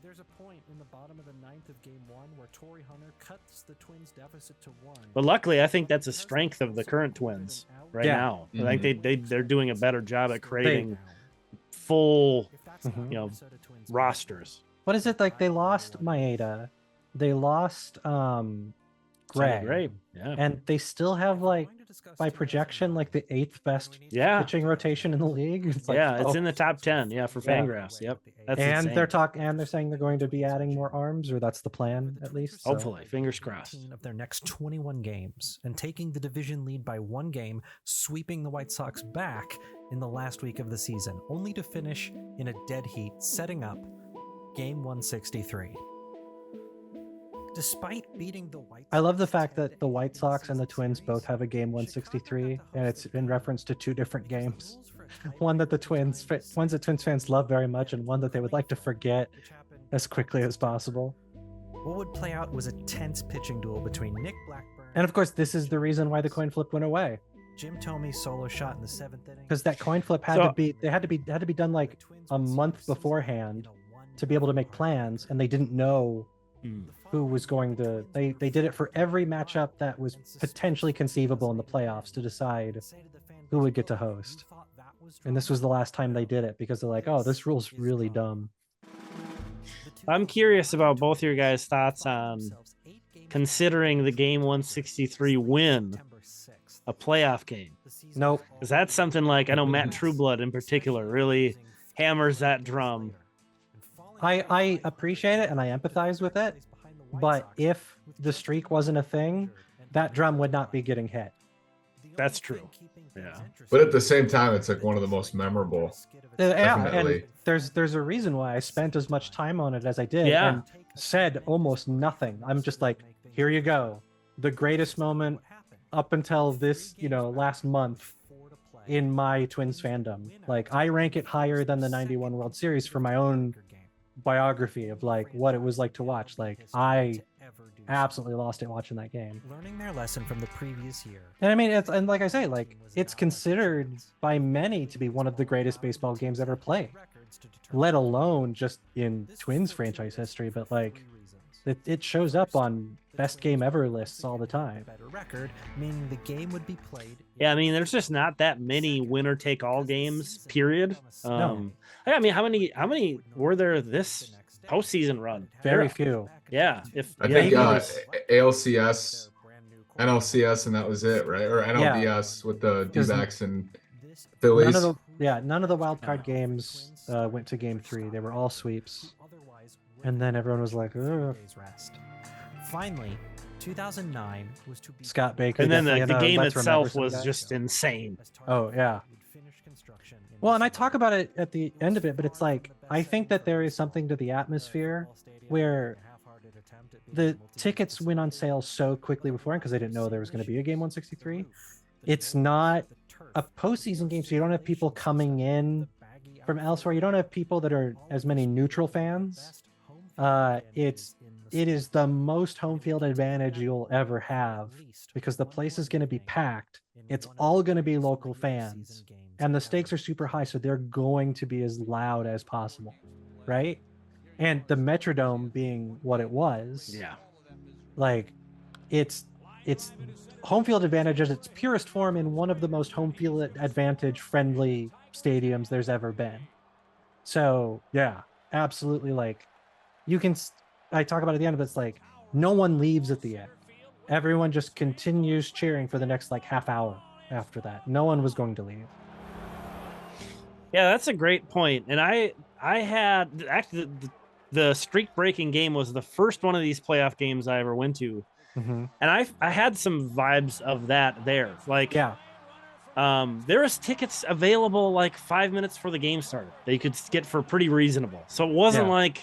There's a point in the bottom of the 9th of game 1 where Torrey Hunter cuts the Twins' deficit to 1. But luckily, I think that's a strength of the current Twins right Yeah. now. I think they're doing a better job at creating full, rosters. What is it like? They lost Maeda, they lost Gray, Great. Yeah. and they still have like by projection like the 8th best pitching rotation in the league. It's like, it's in the top 10. Yeah, for Fangraphs. Yep. That's and insane. they're saying they're going to be adding more arms, or that's the plan at least. So. Hopefully, fingers crossed. Of their next 21 games and taking the division lead by 1 game, sweeping the White Sox back in the last week of the season, only to finish in a dead heat, setting up game 163. Despite beating the White Sox, I love the fact that the White Sox and the Twins both have a game 163, and it's in reference to 2 different games. One that Twins fans love very much, and one that they would like to forget as quickly as possible. What would play out was a tense pitching duel between Nick Blackburn And of course, this is the reason why the coin flip went away. Jim Thomey's solo shot in the 7th inning. Because that coin flip had to be done like a month beforehand to be able to make plans, and they didn't know who was going to. They did it for every matchup that was potentially conceivable in the playoffs to decide who would get to host. And this was the last time they did it because they're like, oh, this rule's really dumb. I'm curious about both your guys' thoughts on considering the game 163 win a playoff game. Nope. Because that's something like, I know Matt Trueblood in particular really hammers that drum. I appreciate it and I empathize with it, but if the streak wasn't a thing, that drum would not be getting hit. That's true. Yeah. But at the same time, it's like one of the most memorable. And there's a reason why I spent as much time on it as I did and said almost nothing. I'm just like, here you go. The greatest moment up until this, last month in my Twins fandom. Like, I rank it higher than the 91 World Series for my own biography of like what it was like to watch. Like, I absolutely lost it watching that game. Learning their lesson from the previous year. And I mean, and like I say, like, it's considered by many to be one of the greatest baseball games ever played, let alone just in Twins franchise history. But like, it shows up on best game ever lists all the time. Better record, meaning the game would be played. Yeah, I mean, there's just not that many winner take all games, period. No. I mean, how many were there this postseason run? Very few. Yeah. I think ALCS, NLCS, and that was it, right? Or NLDS with the D-backs and Phillies. None of the wild card games went to game 3. They were all sweeps. And then everyone was like, ugh. Finally, 2009 was to be Scott Baker. And then the game itself was just insane. Oh, yeah. Well, and I talk about it at the end of it, but it's like, I think that there is something to the atmosphere where the tickets went on sale so quickly beforehand because they didn't know there was going to be a game 163. It's not a postseason game, so you don't have people coming in from elsewhere. You don't have people that are as many neutral fans. It is the most home field advantage you'll ever have because the place is going to be packed. It's all going to be local fans, and the stakes are super high, so they're going to be as loud as possible, right? And the Metrodome being what it was, like, it's home field advantage at its purest form in one of the most home field advantage friendly stadiums there's ever been. So yeah, absolutely. Like, you can, I talk about it at the end, but it's like no one leaves at the end. Everyone just continues cheering for the next like half hour after that. No one was going to leave. Yeah, that's a great point. And I had actually the streak breaking game was the first one of these playoff games I ever went to. Mm-hmm. And I had some vibes of that there. Like, there was tickets available like 5 minutes before the game started that you could get for pretty reasonable. So it wasn't like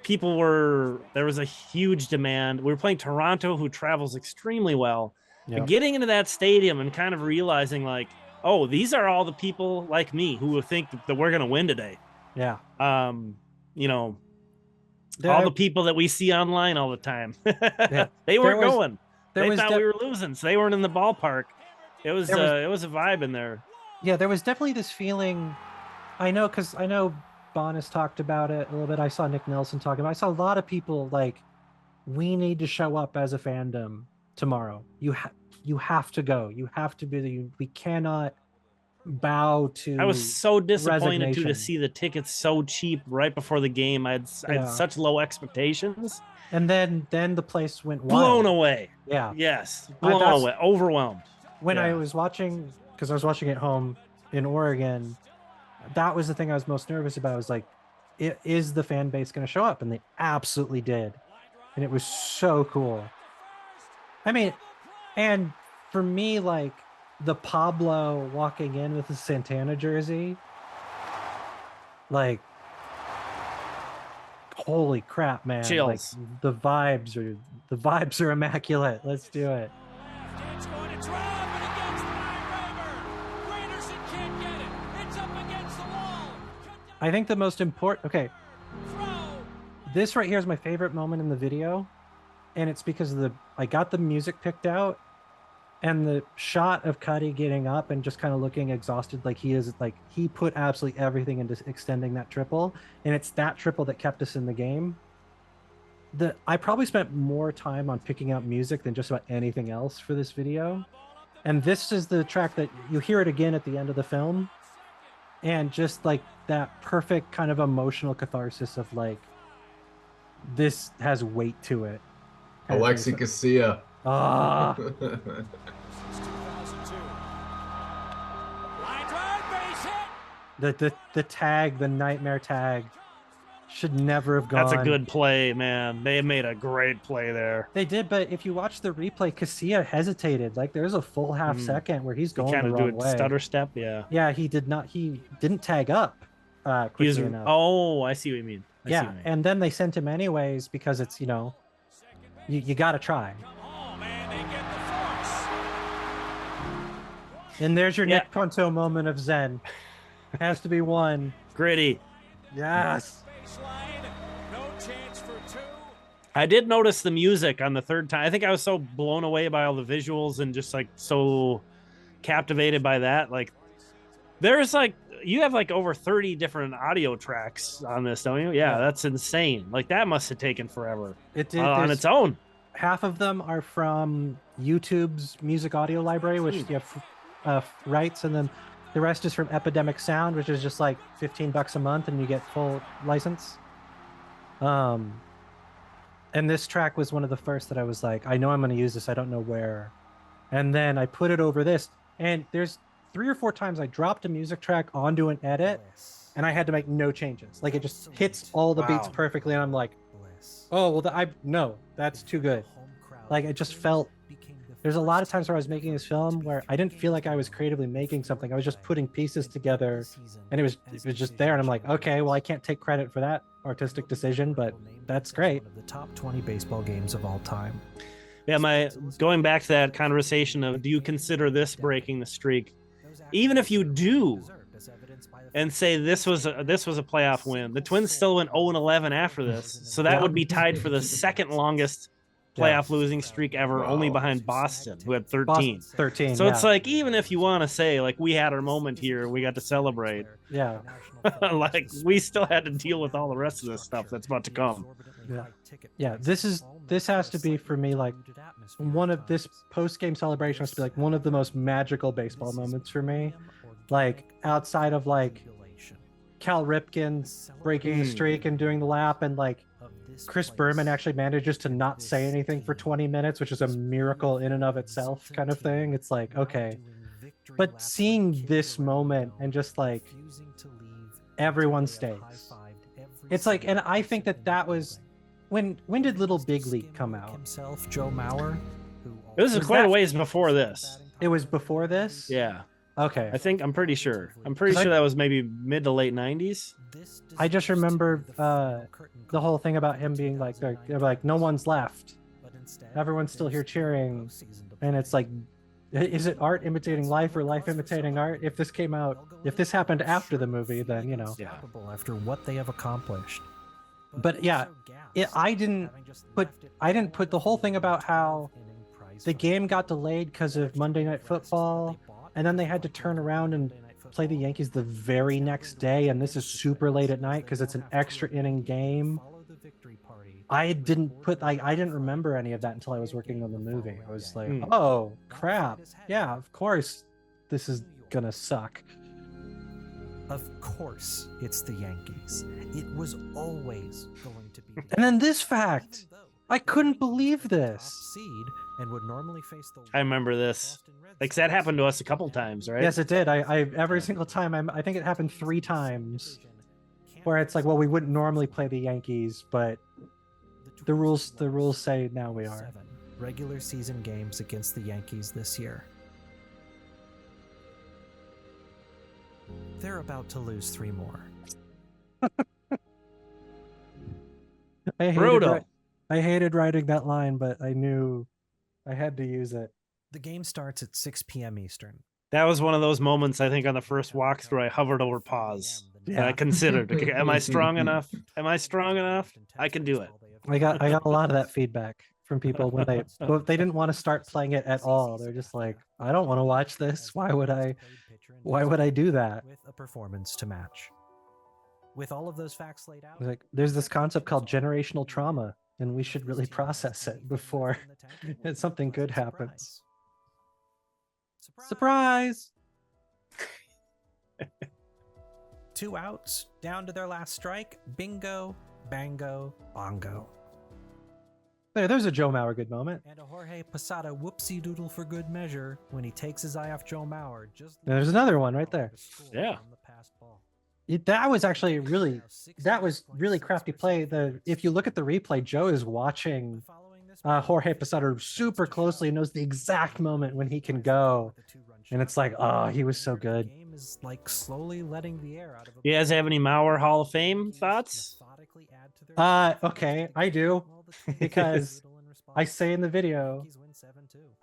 there was a huge demand. We were playing Toronto, who travels extremely well. But getting into that stadium and kind of realizing like, oh, these are all the people like me who think that we're going to win today. Yeah. All the people that we see online all the time. They weren't going. They thought we were losing, so they weren't in the ballpark. It was a vibe in there. Yeah, there was definitely this feeling. I know Bonas talked about it a little bit. I saw Nick Nelson talking about it. I saw a lot of people like, we need to show up as a fandom tomorrow. You have to go. You have to be. We cannot bow to. I was so disappointed too to resignation. see the tickets so cheap right before the game. I had such low expectations. And then the place went wild. Blown away. Yeah. Yes. Blown away. Overwhelmed. When I was watching, because I was watching at home in Oregon, that was the thing I was most nervous about. I was like, is the fan base going to show up? And they absolutely did. And it was so cool. I mean, and for me, like the Pablo walking in with the Santana jersey, like, holy crap, man. Chills. Like, the vibes are immaculate. Let's do it. It's going to drop and against the line. Rennaisance can't get it. It's up against the wall. I think the most important, okay, Throw. this right here is my favorite moment in the video, and it's because I got the music picked out, and the shot of Cuddy getting up and just kind of looking exhausted, like he put absolutely everything into extending that triple, and it's that triple that kept us in the game. I probably spent more time on picking out music than just about anything else for this video, and this is the track that you hear it again at the end of the film, and just like that perfect kind of emotional catharsis of like, this has weight to it. Alexi Casilla. Ah, Since 2002. Line drive, base hit. the tag, the nightmare tag, should never have gone. That's a good play, man. They made a great play there. They did, but if you watch the replay, Casilla hesitated. Like there's a full half second where he's going Kind the of do wrong a way. stutter step, yeah. Yeah, he did not. He didn't tag up He's quickly enough. oh, I see what you mean. I see yeah, what you mean. and then they sent him anyways because it's you got to try. Oh, man, they get the force. And there's your Yeah. Nick Punto moment of Zen. Has to be one. Gritty. Yes. Baseline, no chance for two. I did notice the music on the third time. I think I was so blown away by all the visuals and just like so captivated by that. Like there's like, you have like over 30 different audio tracks on this, don't you? Yeah, that's insane. Like that must have taken forever It did on there's- its own. half of them are from YouTube's music audio library, which you have rights, and then the rest is from Epidemic Sound, which is just like $15 a month, and you get full license. And this track was one of the first that I was like, I know I'm going to use this. I don't know where. And then I put it over this, and there's 3 or 4 times I dropped a music track onto an edit, and I had to make no changes. Like it just hits all the beats perfectly, and I'm like, oh well, no, that's too good. Like it just felt. There's a lot of times where I was making this film where I didn't feel like I was creatively making something. I was just putting pieces together, and it was just there. And I'm like, okay, well, I can't take credit for that artistic decision, but that's great. The top 20 baseball games of all time. Yeah, going back to that conversation of, do you consider this breaking the streak? Even if you do, and say this was a playoff win, the Twins still went 0-11 after this, so that would be tied for the second longest playoff losing streak ever, only behind Boston, who had 13. 13. So it's like, even if you want to say like we had our moment here, we got to celebrate, yeah, like we still had to deal with all the rest of this stuff that's about to come. yeah. This has to be for me like one of this post game celebration has to be like one of the most magical baseball moments for me. Like outside of like Cal Ripken breaking the streak and doing the lap, and like Chris Berman actually manages to not say anything for 20 minutes, which is a miracle in and of itself kind of thing. It's like, okay, but seeing this moment and just like everyone stays, it's like, and I think that was when did Little Big League come out? Himself, Joe Mauer. This is Was quite a that- ways before this. It was before this. Yeah, Okay. I'm pretty sure that was maybe mid to late 90s. I just remember the whole thing about him being like, they're like, no one's left. Everyone's still here cheering. And it's like, is it art imitating life or life imitating art? If this happened after the movie, then, Yeah. After what they have accomplished. But yeah, I didn't put the whole thing about how the game got delayed because of Monday Night Football, and then they had to turn around and play the Yankees the very next day, and this is super late at night because it's an extra inning game. I didn't remember any of that until I was working on the movie. I was like, oh crap, yeah, of course this is gonna suck. Of course, it's the Yankees. It was always going to be. And then this fact, I couldn't believe this. Seed and would normally face the. I remember this. Like that happened to us a couple times, right? Yes, it did. I every single time. I think it happened 3 times, where it's like, well, we wouldn't normally play the Yankees, but the rules say now we are. 7 regular season games against the Yankees this year. They're about to lose 3 more. Brutal. I hated writing that line, but I knew I had to use it. The game starts at 6 p.m. Eastern. That was one of those moments, I think, on the first walkthrough, I hovered over pause. And I considered, okay, am I strong enough? Am I strong enough? I can do it. I got a lot of that feedback from people when they didn't want to start playing it at all. They're just like, I don't want to watch this. Why would I do that? With a performance to match. With all of those facts laid out, Like, there's this concept called generational trauma, and we should really process it before something good happens. Surprise! 2 outs, down to their last strike. Bingo, bango, bongo. There's a Joe Mauer good moment. And a Jorge Posada whoopsie doodle for good measure when he takes his eye off Joe Mauer. There's another one right there. Yeah. That was actually really crafty play. If you look at the replay, Joe is watching Jorge Posada super closely and knows the exact moment when he can go. And it's like, oh, he was so good. Is like slowly letting the air out of. You guys have any Mauer Hall of Fame thoughts? Okay, I do. Because I say in the video,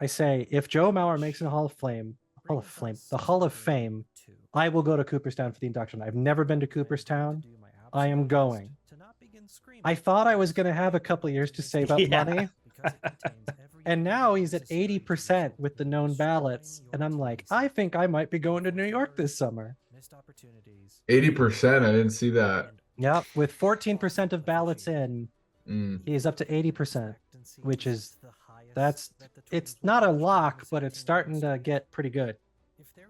I say, if Joe Mauer makes it a Hall of Fame, I will go to Cooperstown for the induction. I've never been to Cooperstown. I am going. I thought I was going to have a couple years to save up money. And now he's at 80% with the known ballots. And I'm like, I think I might be going to New York this summer. 80%, I didn't see that. Yep, with 14% of ballots in, he's up to 80%, which is, it's not a lock, but it's starting to get pretty good.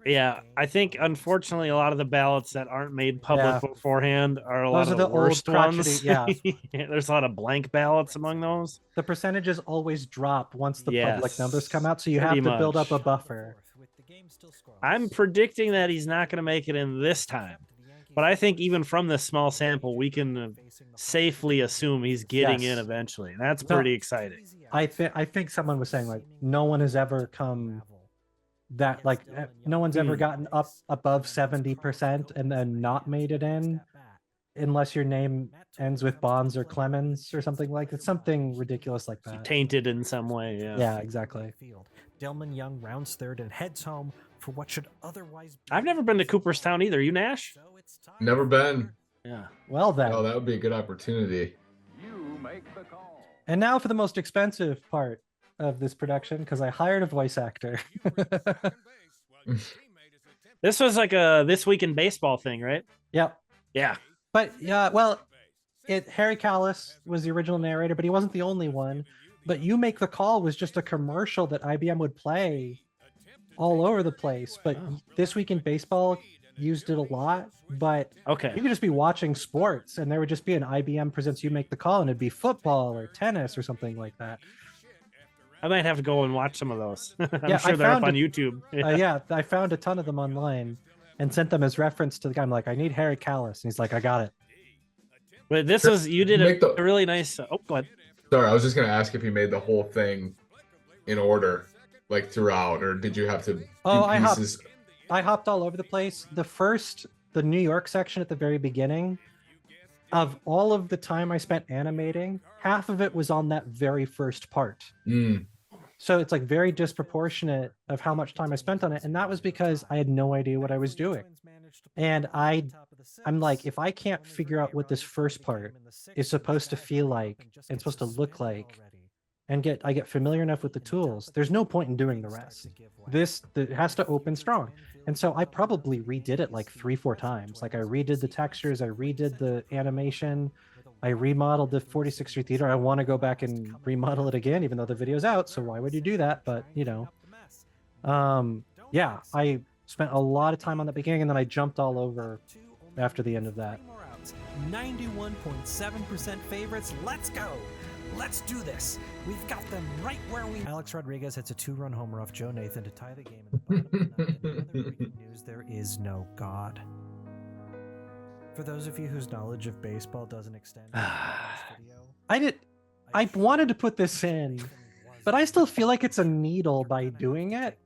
Yeah, I think unfortunately a lot of the ballots that aren't made public beforehand are a lot of the worst ones. Yeah. There's a lot of blank ballots among those. The percentages always drop once the public numbers come out, so you have to build up a buffer. I'm predicting that he's not going to make it in this time. But I think even from this small sample, we can safely assume he's getting in eventually. That's pretty exciting. I think someone was saying, like, no one has ever come that, like, no one's ever gotten up above 70% and then not made it in, unless your name ends with Bonds or Clemens or something like that. Something ridiculous like that. Tainted in some way. Yeah, exactly. Dillman Young rounds third and heads home for what should otherwise be. I've never been to Cooperstown either. You, Nash? Never been. Yeah. Well then. Oh, that would be a good opportunity. You make the call. And now for the most expensive part of this production, because I hired a voice actor. This was like a This Week in Baseball thing, right? Yep. Yeah. But yeah, well, Harry Callis was the original narrator, but he wasn't the only one. But You Make the Call was just a commercial that IBM would play all over the place. But This Week in Baseball used it a lot. But you could just be watching sports and there would just be an IBM presents You Make the Call, and it'd be football or tennis or something like that. I might have to go and watch some of those. I'm sure they're up on YouTube. I found a ton of them online and sent them as reference to the guy. I'm like, I need Harry Callis. And he's like, I got it. But this was, you did a really nice, go ahead. Sorry, I was just going to ask if you made the whole thing in order, like throughout, or did you have to do pieces? I hopped all over the place. The New York section at the very beginning, of all of the time I spent animating, half of it was on that very first part. So it's like very disproportionate of how much time I spent on it. And that was because I had no idea what I was doing. And I'm like, if I can't figure out what this first part is supposed to feel like and supposed to look like and I get familiar enough with the tools, there's no point in doing the rest. It has to open strong. And so I probably redid it like 3-4 times. Like I redid the textures, I redid the animation, I remodeled the 46th Street Theater. I want to go back and remodel it again, even though the video's out. So why would you do that? But you know, yeah, I spent a lot of time on the beginning, and then I jumped all over after the end of that. 91.7% favorites. Let's go. Let's do this. We've got them right where we. Alex Rodriguez hits a 2-run homer off Joe Nathan to tie the game in the bottom of the ninth. In other breaking news, there is no God. For those of you whose knowledge of baseball doesn't extend to this video, I wanted to put this in, but I still feel like it's a needle by doing it.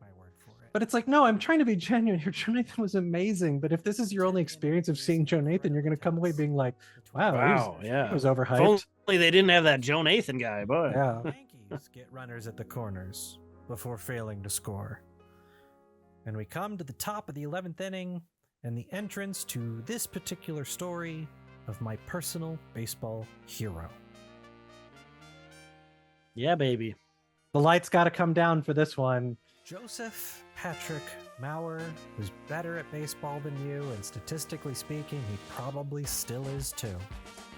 But it's like, no, I'm trying to be genuine here. Joe Nathan was amazing. But if this is your only experience of seeing Joe Nathan, you're going to come away being like, wow, he was overhyped. If only they didn't have that Joe Nathan guy, boy. Yeah. Yankees get runners at the corners before failing to score. And we come to the top of the 11th inning and the entrance to this particular story of my personal baseball hero. Yeah, baby. The lights got to come down for this one. Joseph Patrick Maurer was better at baseball than you, and statistically speaking, he probably still is too.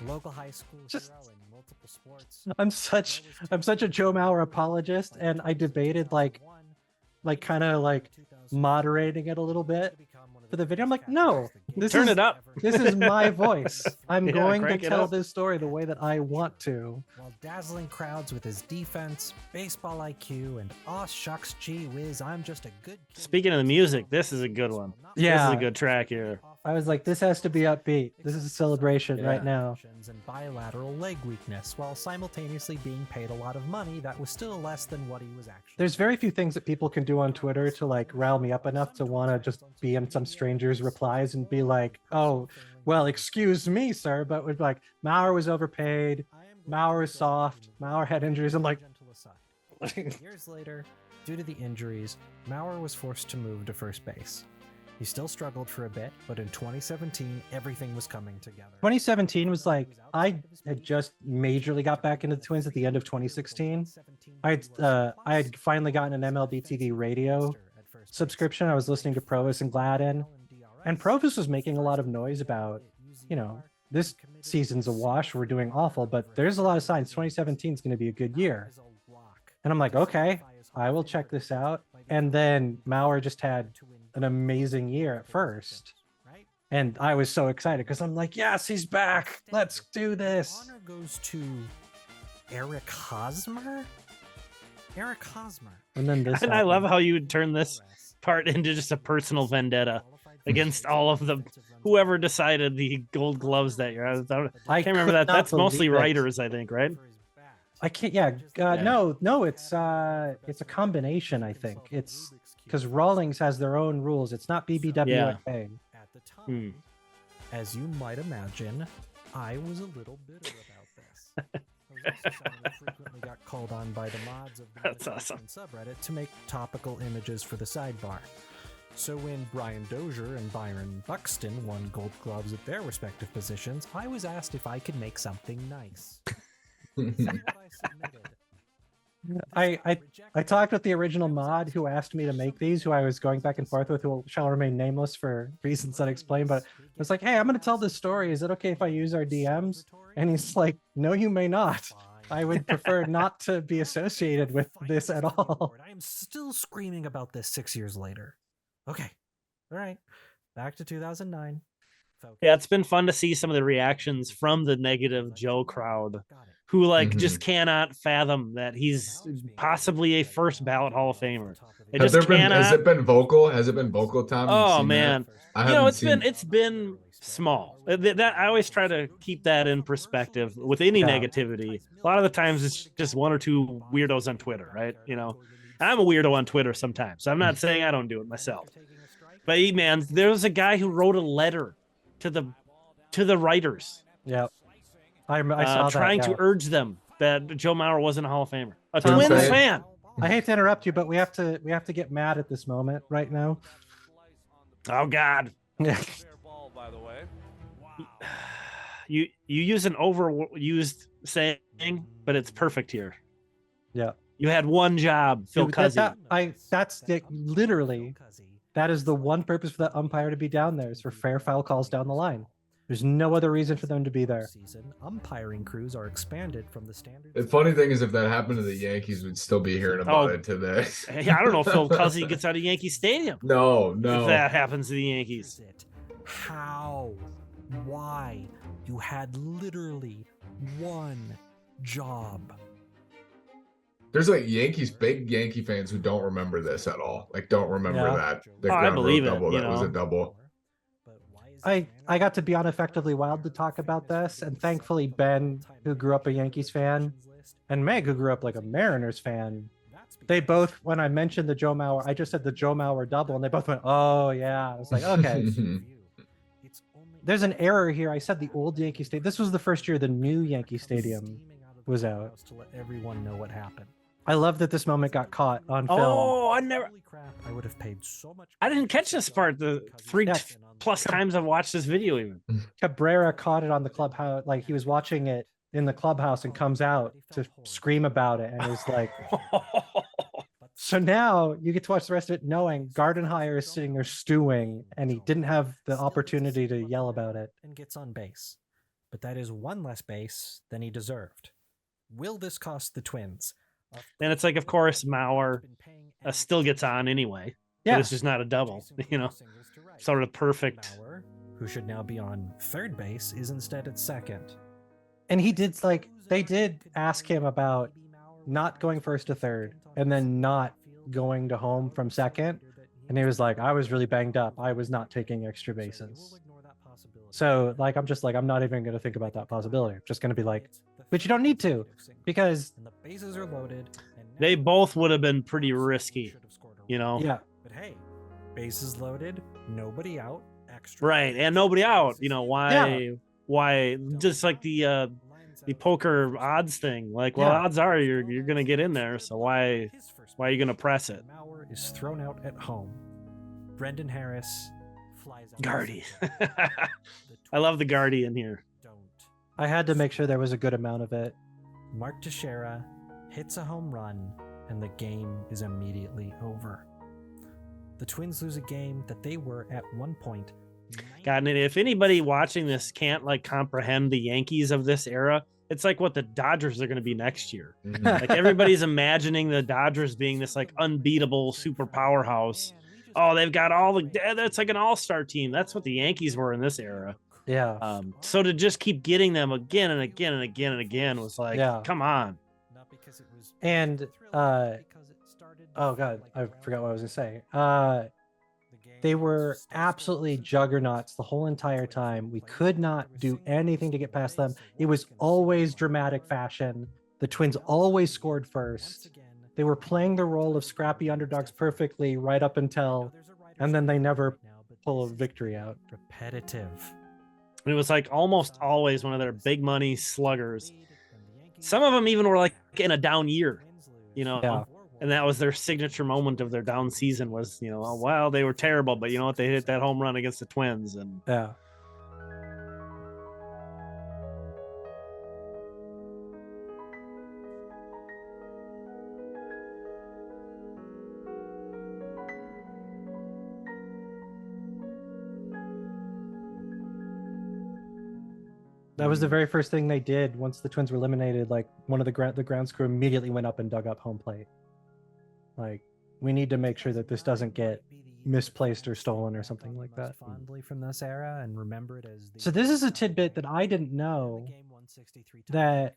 Local high school hero in multiple sports. I'm such a Joe Mauer apologist, and I debated like kind of like moderating it a little bit for the video. I'm like, no, Turn it up. This is my voice. I'm going to crank it tell up. this story the way that I want to. While dazzling crowds with his defense, baseball IQ, and aw shucks gee whiz, I'm just a good kid. Speaking of the music, this is a good one. Yeah. This is a good track here. I was like, this has to be upbeat. This is a celebration right now. And bilateral leg weakness, while simultaneously being paid a lot of money that was still less than what he was actually. There's very few things that people can do on Twitter to like rile me up enough to want to just be in some stranger's replies and be like, oh, well, excuse me, sir, but with like Maurer was overpaid, Maurer is soft, Maurer had injuries. I'm like, years later, due to the injuries, Maurer was forced to move to first base. He still struggled for a bit, but in 2017, everything was coming together. 2017 was like, I had just majorly got back into the Twins at the end of 2016. I had finally gotten an MLB TV radio subscription. I was listening to Provis and Gladden, and Provis was making a lot of noise about, you know, this season's a wash, we're doing awful, but there's a lot of signs 2017 is going to be a good year. And I'm like, okay, I will check this out. And then Maurer just had an amazing year at first. And I was so excited because I'm like, yes, he's back. Let's do this. Honor goes to Eric Hosmer? Eric Hosmer. And then this And I love how you would turn this part into just a personal vendetta against all of the whoever decided the Gold Gloves that year. I can't remember that. That's mostly writers, I think, right? I can't. Yeah. No. It's a combination. I think it's because Rawlings has their own rules. It's not BBWFA. At the time, as you might imagine, I was a little bitter about this. I was also someone who frequently got called on by the mods of the That's awesome. subreddit to make topical images for the sidebar. So when Brian Dozier and Byron Buxton won Gold Gloves at their respective positions, I was asked if I could make something nice. I talked with the original mod who asked me to make these, who I was going back and forth with, who shall remain nameless for reasons unexplained, but I was like, hey, I'm going to tell this story. Is it okay if I use our DMs? And he's like, no, you may not. I would prefer not to be associated with this at all. I am still screaming about this 6 years later. Okay. All right. Back to 2009. Yeah, it's been fun to see some of the reactions from the negative Joe crowd who like just cannot fathom that he's possibly a first ballot Hall of Famer. Has it been vocal? Has it been vocal, Tom? Oh man. That? It's been small. That I always try to keep that in perspective with any negativity. A lot of the times it's just one or two weirdos on Twitter, right? You know, I'm a weirdo on Twitter sometimes. So I'm not saying I don't do it myself. But man, there was a guy who wrote a letter to the writers. Yeah. I saw trying that, to urge them that Joe Mauer wasn't a Hall of Famer. A Tom Twins Fay. fan. I hate to interrupt you, but we have to get mad at this moment right now. Oh God. Yeah. You use an overused saying, but it's perfect here. Yeah. You had one job, Phil Dude, Cuzzy. Literally, that is the one purpose for that umpire to be down there, is for fair foul calls down the line. There's no other reason for them to be there. Season, umpiring crews are expanded from the standard. The funny thing is, if that happened to the Yankees, we'd still be hearing about it today. Hey, I don't know if Phil Cuzzy gets out of Yankee Stadium. No. If that happens to the Yankees. How? Why? You had literally one job. There's like big Yankee fans who don't remember this at all. Like, don't remember that. The I ground believe rule it, double, you that was a know. double. I got to be on Effectively Wild to talk about this, and thankfully Ben, who grew up a Yankees fan, and Meg, who grew up like a Mariners fan, they both, when I mentioned the Joe Mauer, I just said the Joe Mauer double, and they both went, "Oh yeah." I was like, okay. There's an error here. I said the old Yankee Stadium. This was the first year the new Yankee Stadium was out. To let everyone know what happened. I love that this moment got caught on film. Oh, Holy crap! I would have paid so much. I didn't catch this part the 3+ times I've watched this video even. Cabrera caught it on the clubhouse, like he was watching it in the clubhouse and comes out to scream about it, and is like, so now you get to watch the rest of it knowing Gardenhire is sitting there stewing, and he didn't have the opportunity to yell about it. And gets on base, but that is one less base than he deserved. Will this cost the Twins? And it's like, of course, Mauer still gets on anyway. Yeah. But it's just not a double, you know. Sort of perfect. Mauer, who should now be on third base, is instead at second. And he did, like, they did ask him about not going first to third and then not going to home from second. And he was like, I was really banged up. I was not taking extra bases. So, like, I'm just like, I'm not even going to think about that possibility. I'm just going to be like, but you don't need to, because the bases are loaded. They both would have been pretty risky, you know. yeah, But hey, bases loaded, nobody out, extra. Right, and nobody out. You know why? Yeah. Why? Just like the poker odds thing. Like, well, Yeah. odds are you're gonna get in there. So why are you gonna press it? Mauer is thrown out at home. Brendan Harris flies out. Guardy. I love the Guardy in here. Don't. I had to make sure there was a good amount of it. Mark Teixeira hits a home run, and the game is immediately over. The Twins lose a game that they were at one point. God, and if anybody watching this can't like comprehend the Yankees of this era, it's like what the Dodgers are going to be next year. Like everybody's imagining the Dodgers being this like unbeatable super powerhouse. Oh, they've got all the, that's like an all-star team. That's what the Yankees were in this era. Yeah. So to just keep getting them again and again and again and again was like, Yeah. come on. And oh god, I forgot what I was gonna say. They were absolutely juggernauts the whole entire time. We could not do anything to get past them. It was always dramatic fashion. The Twins always scored first. They were playing the role of scrappy underdogs perfectly right up until, and then they never pull a victory out. Repetitive. It was like almost always one of their big money sluggers. Some of them even were like in a down year, you know, Yeah. and that was their signature moment of their down season was, you know, oh, well, they were terrible, but you know what? They hit that home run against the Twins. And Yeah. That was the very first thing they did once the Twins were eliminated. Like one of the grounds crew immediately went up and dug up home plate. Like, we need to make sure that this doesn't get misplaced or stolen or something like that. Fondly from this era and remember it as the So this is a tidbit that I didn't know, that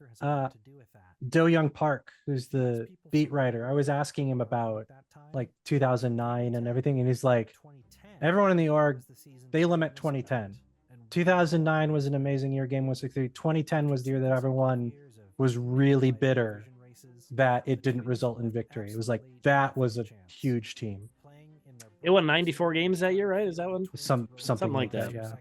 Do Young Park, who's the beat writer, I was asking him about like 2009 and everything, and he's like, everyone in the org, they lament 2010. 2009 was an amazing year, game 163. 2010 was the year that everyone was really bitter that it didn't result in victory. It was like, that was a huge team. it won 94 games that year, right? Is that one? Something like that, yeah.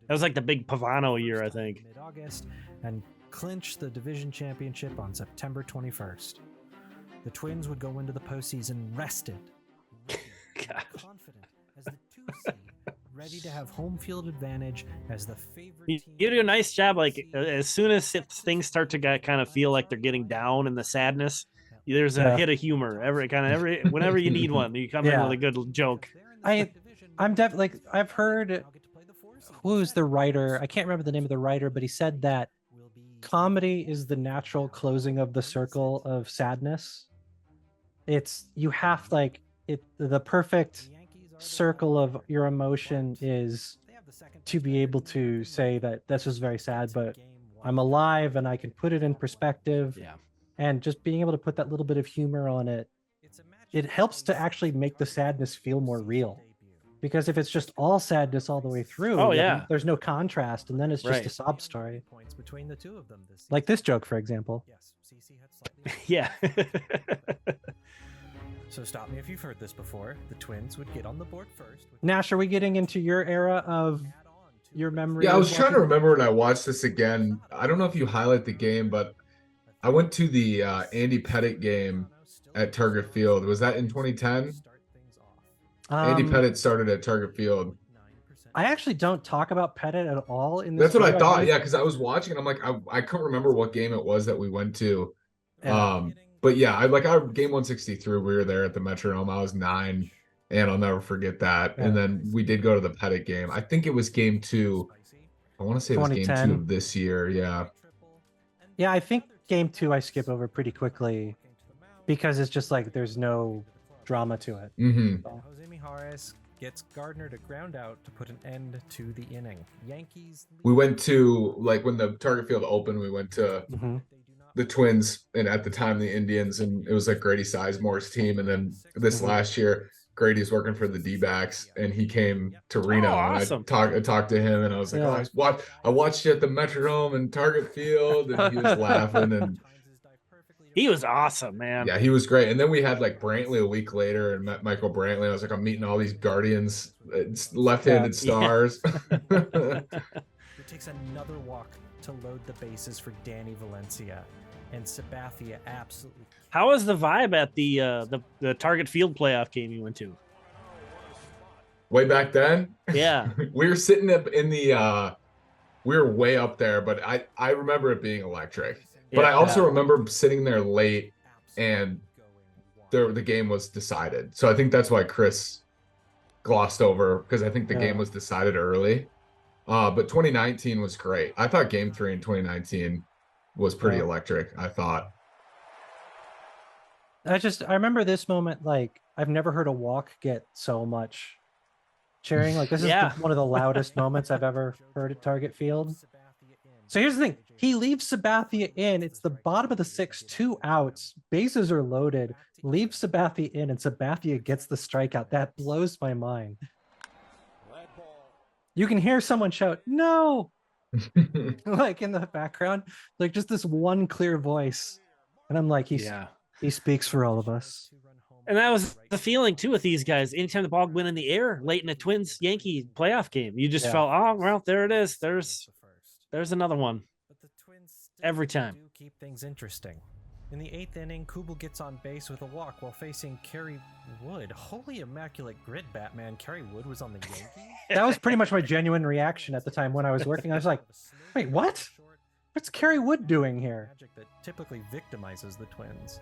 That was like the big Pavano year, I think. Mid-August and clinch the division championship on September 21st. The Twins would go into the postseason rested, God. confident as the 2 seed, ready to have home field advantage as the favorite You team. do a nice job. Like as soon as things start to kind of feel like they're getting down in the sadness, There's a Yeah. hit of humor every whenever you need one. You come in Yeah. with a good joke. I'm definitely like, I've heard, who's the writer? I can't remember the name of the writer, but he said that comedy is the natural closing of the circle of sadness. It's, you have like it, the perfect circle of your emotion is to be able to say that this was very sad, but I'm alive and I can put it in perspective. Yeah. And just being able to put that little bit of humor on it, it helps to actually make the sadness feel more real. Because if it's just all sadness all the way through, Oh, then yeah. there's no contrast, and then it's just Right. a sob story. Points between the two of them this Like this joke, for example. Yes, CC had slightly. Yeah. So stop me if you've heard this before. The Twins would get on the board first. with- Nash, are we getting into your era of your memory? Yeah, I of was trying to watching- remember when I watched this again. I don't know if you highlight the game, but I went to the Andy Pettit game at Target Field. Was that in 2010? Andy Pettit started at Target Field. I actually don't talk about Pettit at all in this. That's what I video. thought. wanted- Yeah, because I was watching and I'm like, I couldn't remember what game it was that we went to. Yeah. But yeah, our game 163, we were there at the Metrodome. I was 9, and I'll never forget that. And then we did go to the Pettit game. I think it was game 2. I want to say it was game 2 2010. of this year. Yeah. Yeah, I think game 2 I skip over pretty quickly because it's just like there's no drama to it. hmm Jose Mijares gets Gardner to ground out to put an end to the inning. Yankees. We went to, like, when the Target Field opened, we went to Mhm. the Twins and at the time the Indians, and it was like Grady Sizemore's team. And then this Mhm. last year, Grady's working for the D-backs, and he came to Reno. And awesome. I talked to him, and I was like, Yeah. I watched you at the Metrodome and Target Field, and he was laughing, and He was awesome, man. yeah, he was great. And then we had like Brantley a week later and met Michael Brantley. I was like, I'm meeting all these Guardians, left-handed Yeah. stars. It takes another walk to load the bases for Danny Valencia, and Sabathia absolutely. How was the vibe at the Target Field playoff game you went to? Way back then, Yeah. we were sitting up in the we were way up there, but I remember it being electric. But I also remember sitting there late and the game was decided. So I think that's why Chris glossed over, because I think the game was decided early. But 2019 was great. I thought game 3 in 2019 was pretty electric, I thought. I remember this moment, like I've never heard a walk get so much cheering. Like this is one of the loudest moments I've ever heard at Target Field. So here's the thing. He leaves Sabathia in. It's the bottom of the 6th, 2 outs. Bases are loaded. Leaves Sabathia in, and Sabathia gets the strikeout. That blows my mind. You can hear someone shout, "No!" like in the background. Like just this one clear voice. And I'm like, he speaks for all of us. And that was the feeling too with these guys. Anytime the ball went in the air late in a Twins Yankee playoff game, you just felt, oh well, there it is. There's another one. But the Twins still Every time. do keep things interesting. In the 8th inning, Kubel gets on base with a walk while facing Kerry Wood. Holy immaculate grid, Batman. Kerry Wood was on the Yankees? That was pretty much my genuine reaction at the time when I was working. I was like, wait, what? What's Kerry Wood doing here? Magic that typically victimizes the Twins.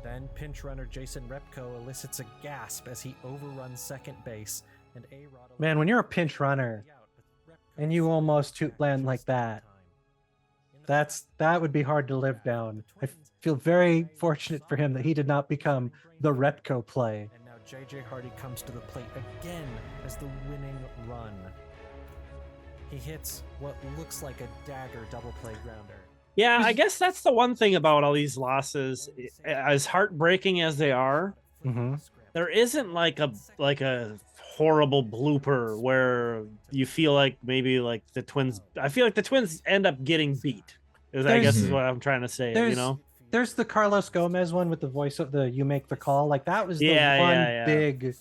Then pinch runner Jason Repko elicits a gasp as he overruns second base, and A-Rod. Man, when you're a pinch runner and you almost land like that, that would be hard to live down. I feel very fortunate for him that he did not become the Repko play. And now JJ Hardy comes to the plate again as the winning run. He hits what looks like a dagger double play grounder. Yeah, I guess that's the one thing about all these losses. As heartbreaking as they are, there isn't like a horrible blooper where you feel like maybe like the Twins. I feel like the Twins end up getting beat. I guess is what I'm trying to say. You know, there's the Carlos Gomez one with the voice of the "You Make the Call." Like that was the one big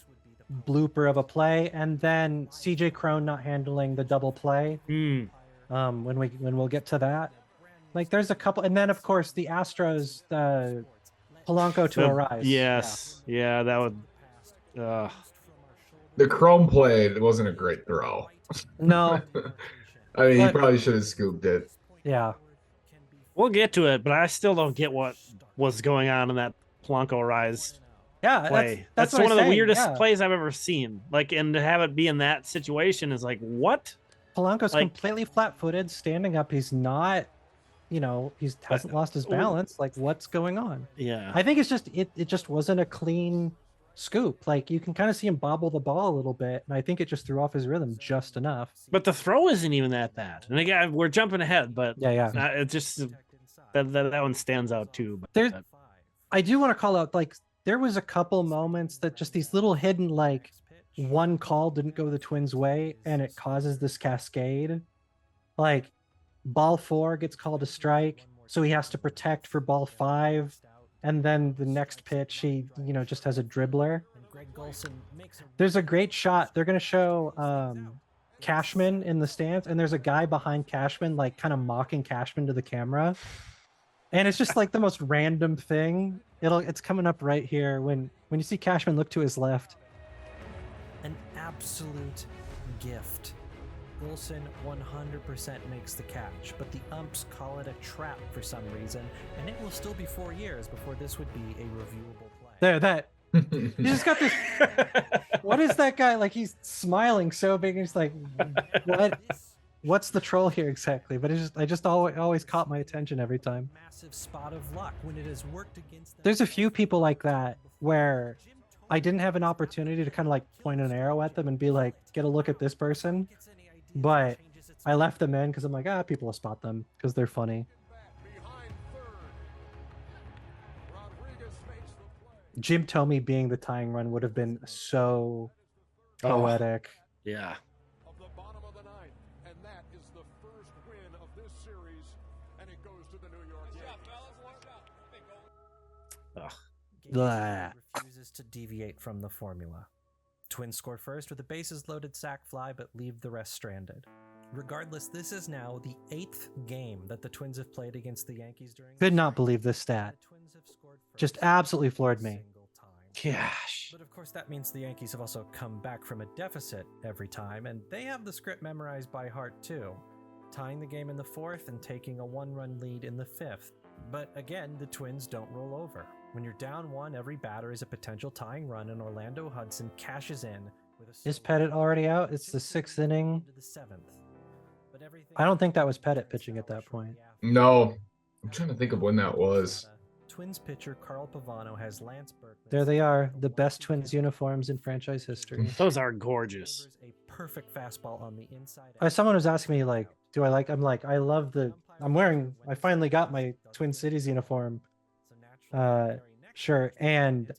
blooper of a play, and then CJ Crone not handling the double play. When we'll get to that. Like there's a couple, and then of course the Astros, Polanco to Arise. Yes, yeah, that would. The Chrome play, it wasn't a great throw. No. I mean, he probably should have scooped it. Yeah. We'll get to it, but I still don't get what was going on in that Polanco rise Yeah, play. that's That's what one I'm of the saying, weirdest yeah. plays I've ever seen. Like, and to have it be in that situation is like, what? Polanco's Like- completely flat-footed, standing up. He's not, he hasn't lost his balance. Like, what's going on? Yeah. I think it's just it just wasn't a clean scoop. Like, you can kind of see him bobble the ball a little bit, and I think it just threw off his rhythm just enough. But the throw isn't even that bad. And again, we're jumping ahead, but Yeah. it just that one stands out too. But There's, I do want to call out, like, there was a couple moments that just these little hidden, like, one call didn't go the Twins' way and it causes this cascade. Like, ball 4 gets called a strike, so he has to protect for ball 5, and then the next pitch he just has a dribbler. There's a great shot. They're going to show Cashman in the stands, and there's a guy behind Cashman, like, kind of mocking Cashman to the camera. And it's just like the most random thing. It's coming up right here when you see Cashman look to his left. An absolute gift. Golson 100% makes the catch, but the umps call it a trap for some reason, and it will still be 4 years before this would be a reviewable play. You just got this. What is that guy? Like, he's smiling so big, and he's like, what's the troll here exactly? But I just always caught my attention every time. Massive spot of luck when it has worked against them. There's a few people like that where I didn't have an opportunity to kind of like point an arrow at them and be like, get a look at this person. But I left them in because I'm like, people will spot them because they're funny. Jim Thome being the tying run would have been so poetic. Yeah. Of the bottom of the ninth, and that is the first win of this series, and it goes to the New York Yankees. Blah. Refuses to deviate from the formula. Twins score first with a bases loaded sac fly, but leave the rest stranded. Regardless, this is now the 8th game that the Twins have played against the Yankees during. Could not believe this stat. The Twins have scored first Just absolutely floored me. every single time. Gosh. But of course, that means the Yankees have also come back from a deficit every time, and they have the script memorized by heart too, tying the game in the 4th and taking a 1-run lead in the 5th. But again, the Twins don't roll over. When you're down 1, every batter is a potential tying run, and Orlando Hudson cashes in with a. Is Pettit already out? It's the 6th inning. Into the 7th. But everything I don't think that was Pettit pitching at that point. No, I'm trying to think of when that was. Twins pitcher Carl Pavano has Lance Berkman. There they are, the best Twins uniforms in franchise history. Those are gorgeous. Delivers a perfect fastball on the inside. Someone was asking me, like, do I like? I'm like, I love I finally got my Twin Cities uniform. Sure. And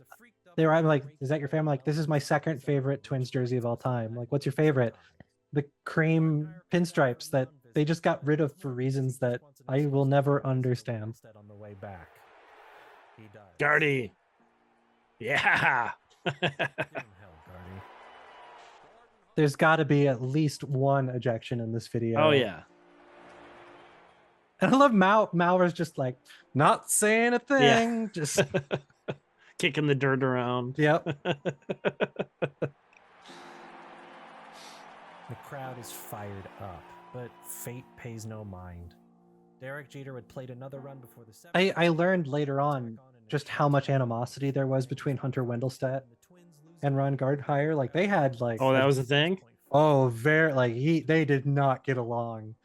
I'm like, is that your family? Like, this is my second favorite Twins jersey of all time. Like, what's your favorite? The cream pinstripes that they just got rid of for reasons that I will never understand. On the way back. He does. Gardy. Yeah. Give him hell, Gardy. There's got to be at least one ejection in this video. Oh yeah. And I love Mauer's just like, not saying a thing. Just Kicking the dirt around. yep. The crowd is fired up, but fate pays no mind. Derek Jeter had played another run before the 7th. I learned later on just how much animosity there was between Hunter Wendelstedt and Ron Gardhire. Like, they had like, Oh, that was a thing? they did not get along.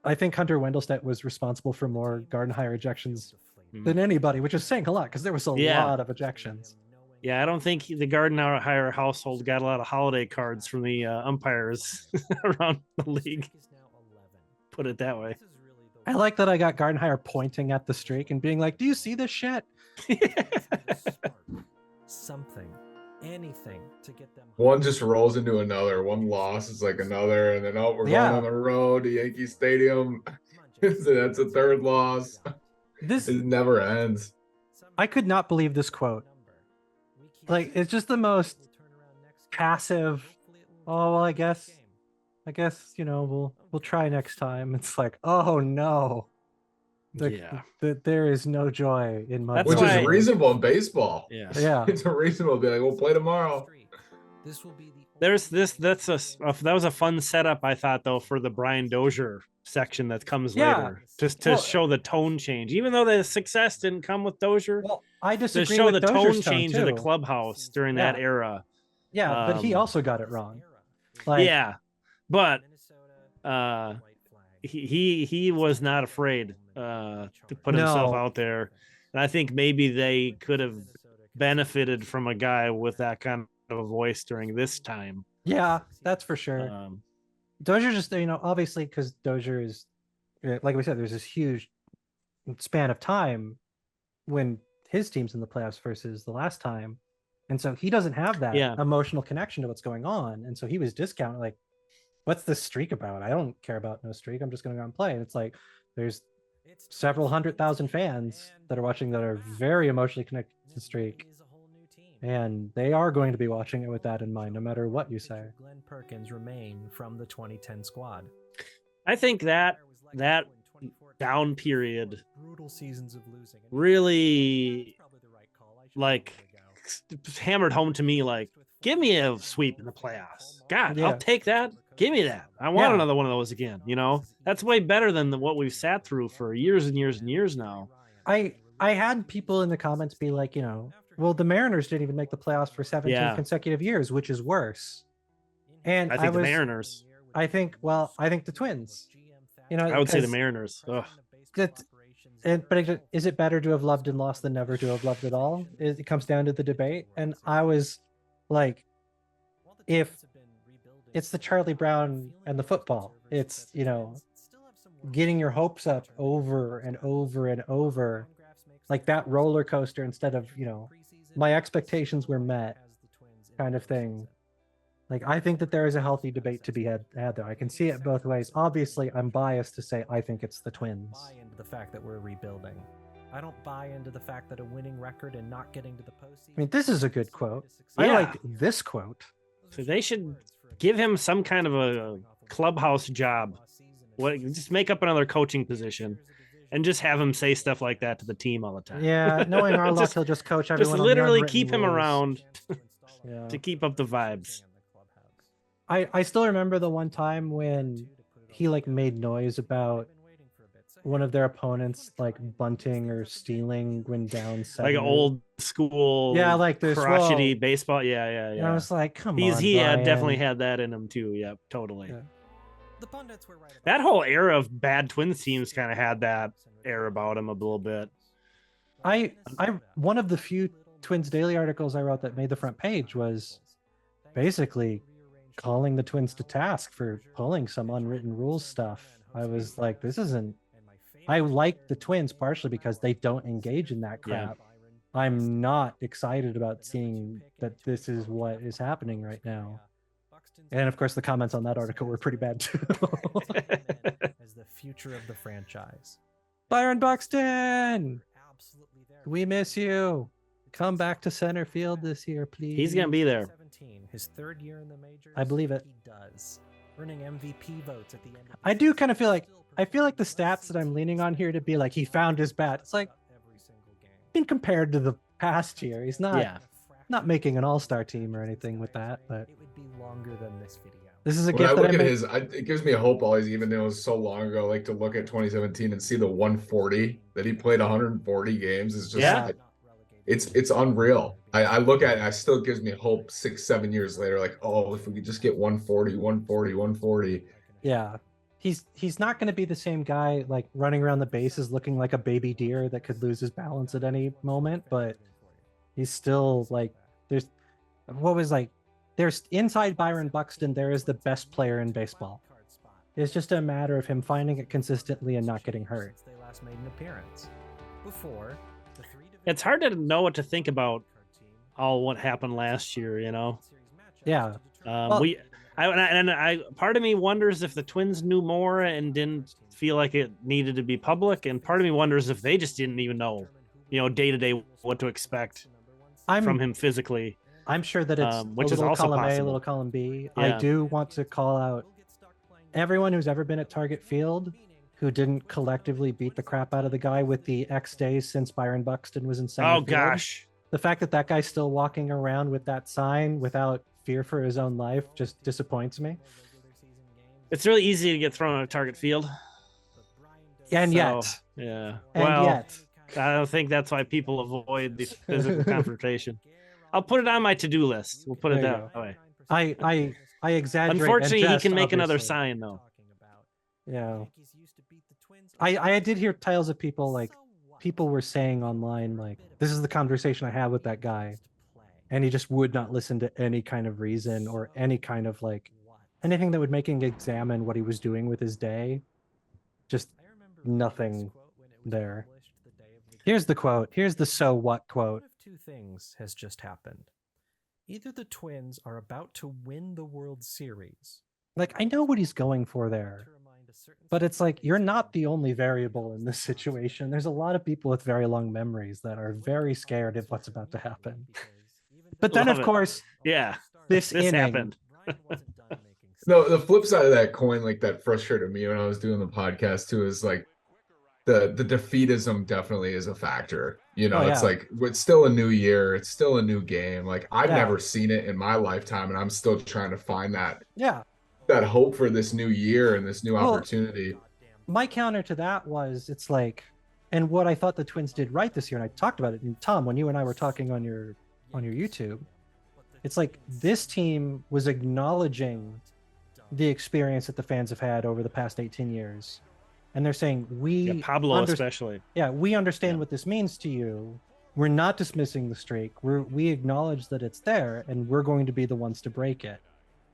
I think Hunter Wendelstedt was responsible for more Gardhire ejections than anybody, which is saying a lot because there was a lot of ejections. Yeah, I don't think the Gardner household got a lot of holiday cards from the umpires around the league. Put it that way. I like that I got Gardhire pointing at the streak and being like, do you see this shit? Something, anything to get them. One just rolls into another. One loss is like another, and then we're going on the road to Yankee Stadium. That's a third loss. It never ends. I could not believe this quote. Like, it's just the most passive. Oh well, I guess we'll try next time. It's like, oh no. There is no joy in my. Which is reasonable in baseball. Yeah. It's a reasonable to be like, we'll play tomorrow. This will be the That was a fun setup, I thought, though, for the Brian Dozier section that comes Yeah. later, just to Well, show the tone change. Even though the success didn't come with Dozier, Well, I to disagree show with the Dozier's tone change too. of the clubhouse during that Yeah. era. Yeah, but he also got it wrong. Like, Yeah, but he was not afraid to put himself No. out there, and I think maybe they could have benefited from a guy with that kind of a voice during this time. yeah, that's for sure. Dozier just, obviously because Dozier is, like we said, there's this huge span of time when his team's in the playoffs versus the last time. And so he doesn't have that emotional connection to what's going on. And so he was discounted, like, what's this streak about? I don't care about no streak. I'm just going to go and play. And it's like, there's several 100,000 fans that are watching that are very emotionally connected to the streak. And they are going to be watching it with that in mind, no matter what you say. Glenn Perkins remain from the 2010 squad. I think that down period Brutal seasons of losing. really like hammered home to me, like, give me a sweep in the playoffs. God, Yeah. I'll take that. Give me that. I want Yeah. another one of those again. That's way better than what we've sat through for years and years and years now. I had people in the comments be like, well, the Mariners didn't even make the playoffs for 17 consecutive years, which is worse. And I think the Mariners. I think the Twins. I would say the Mariners. Ugh. But is it better to have loved and lost than never to have loved at all? It comes down to the debate. And I was like, if it's the Charlie Brown and the football, it's, getting your hopes up over and over and over, like that roller coaster, instead of, my expectations were met kind of thing. Like, I think that there is a healthy debate to be had there. I can see it both ways. Obviously, I'm biased to say I think it's the Twins. Buy into the fact that we're rebuilding. I don't buy into the fact that a winning record and not getting to the postseason. I mean, this is a good quote. I Yeah. like this quote. So they should give him some kind of a clubhouse job. Just make up another coaching position and just have him say stuff like that to the team all the time. Yeah, knowing our luck, he'll just coach everyone. Just on the literally unwritten keep him rules. around Yeah. to keep up the vibes. I still remember the one time when he made noise about one of their opponents bunting or stealing when down 7. Like an old school, like this crotchety baseball. Yeah. And I was like, come on, He Brian. definitely had that in him too. Yep, totally. Yeah. The pundits were right about That whole era of bad Twins teams kind of had that air about him a little bit. I one of the few Twins Daily articles I wrote that made the front page was basically calling the Twins to task for pulling some unwritten rules stuff. I was like, this isn't. I like the Twins partially because they don't engage in that crap. I'm not excited about seeing that this is what is happening right now. And of course, the comments on that article were pretty bad too. as the future of the franchise. Byron Buxton, we miss you. Come back to center field this year, please. He's gonna be there. 17, his third year in the majors. I believe it. He does, earning MVP votes at the end. Of I do kind of feel like the stats that I'm leaning on here to be like he found his bat. It's like being compared to the past year. He's not making an all-star team or anything with that, but it would be longer than this video. this is a When gift I that look I at made. it gives me a hope always, even though it was so long ago, like to look at 2017 and see the 140 that he played 140 games is just like, it's unreal. I look at it, it still gives me hope 6-7 years later, like, oh, if we could just get 140. Yeah. He's not going to be the same guy like running around the bases looking like a baby deer that could lose his balance at any moment, but he's still there's inside Byron Buxton, there is the best player in baseball. It's just a matter of him finding it consistently and not getting hurt. They last made an appearance. Before, It's hard to know what to think about all what happened last year. Yeah. Part of me wonders if the Twins knew more and didn't feel like it needed to be public, and part of me wonders if they just didn't even know, day to day what to expect from him physically. I'm sure that it's which a is little also column A, a possible. little column B. Yeah. I do want to call out everyone who's ever been at Target Field who didn't collectively beat the crap out of the guy with the X days since Byron Buxton was in center Oh field. gosh, The fact that guy's still walking around with that sign without fear for his own life just disappoints me. it's really easy to get thrown out of Target Field. And yet, yeah. and Well, yet, I don't think that's why people avoid the physical confrontation. I'll put it on my to-do list. We'll put it There you that way. I exaggerate. Unfortunately, and he jest, can make another obviously. sign though. Yeah. I did hear tales of people like people were saying online like this is the conversation I had with that guy, and he just would not listen to any kind of reason or any kind of like anything that would make him examine what he was doing with his day. Just nothing there. Here's the quote. Here's the so what quote. One of two things has just happened. Either the Twins are about to win the World Series. Like I know what he's going for there. But it's like you're not the only variable in this situation. There's a lot of people with very long memories that are very scared of what's about to happen. But then, Love of it. course, Yeah, this inning, happened. No, the flip side of that coin, like that frustrated me when I was doing the podcast too, is like the defeatism definitely is a factor. You know, Oh, it's yeah. like it's still a new year, it's still a new game. Like I've Yeah. never seen it in my lifetime, and I'm still trying to find that Yeah. hope for this new year and this new Well, opportunity. My counter to that was it's like, and what I thought the Twins did right this year, and I talked about it. And Tom, when you and I were talking on your YouTube, it's like this team was acknowledging the experience that the fans have had over the past 18 years. And they're saying, Pablo especially. Yeah, we understand what this means to you. We're not dismissing the streak. We acknowledge that it's there, and we're going to be the ones to break it.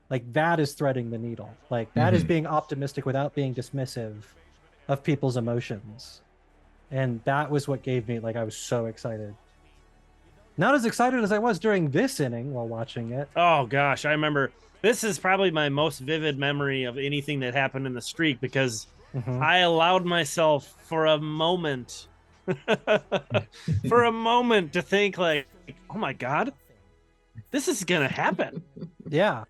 Like that is threading the needle. Like that is being optimistic without being dismissive of people's emotions. And that was what gave me, like, I was so excited. Not as excited as I was during this inning while watching it. Oh gosh, I remember this is probably my most vivid memory of anything that happened in the streak because I allowed myself for a moment to think like, oh my God, this is gonna happen. Yeah.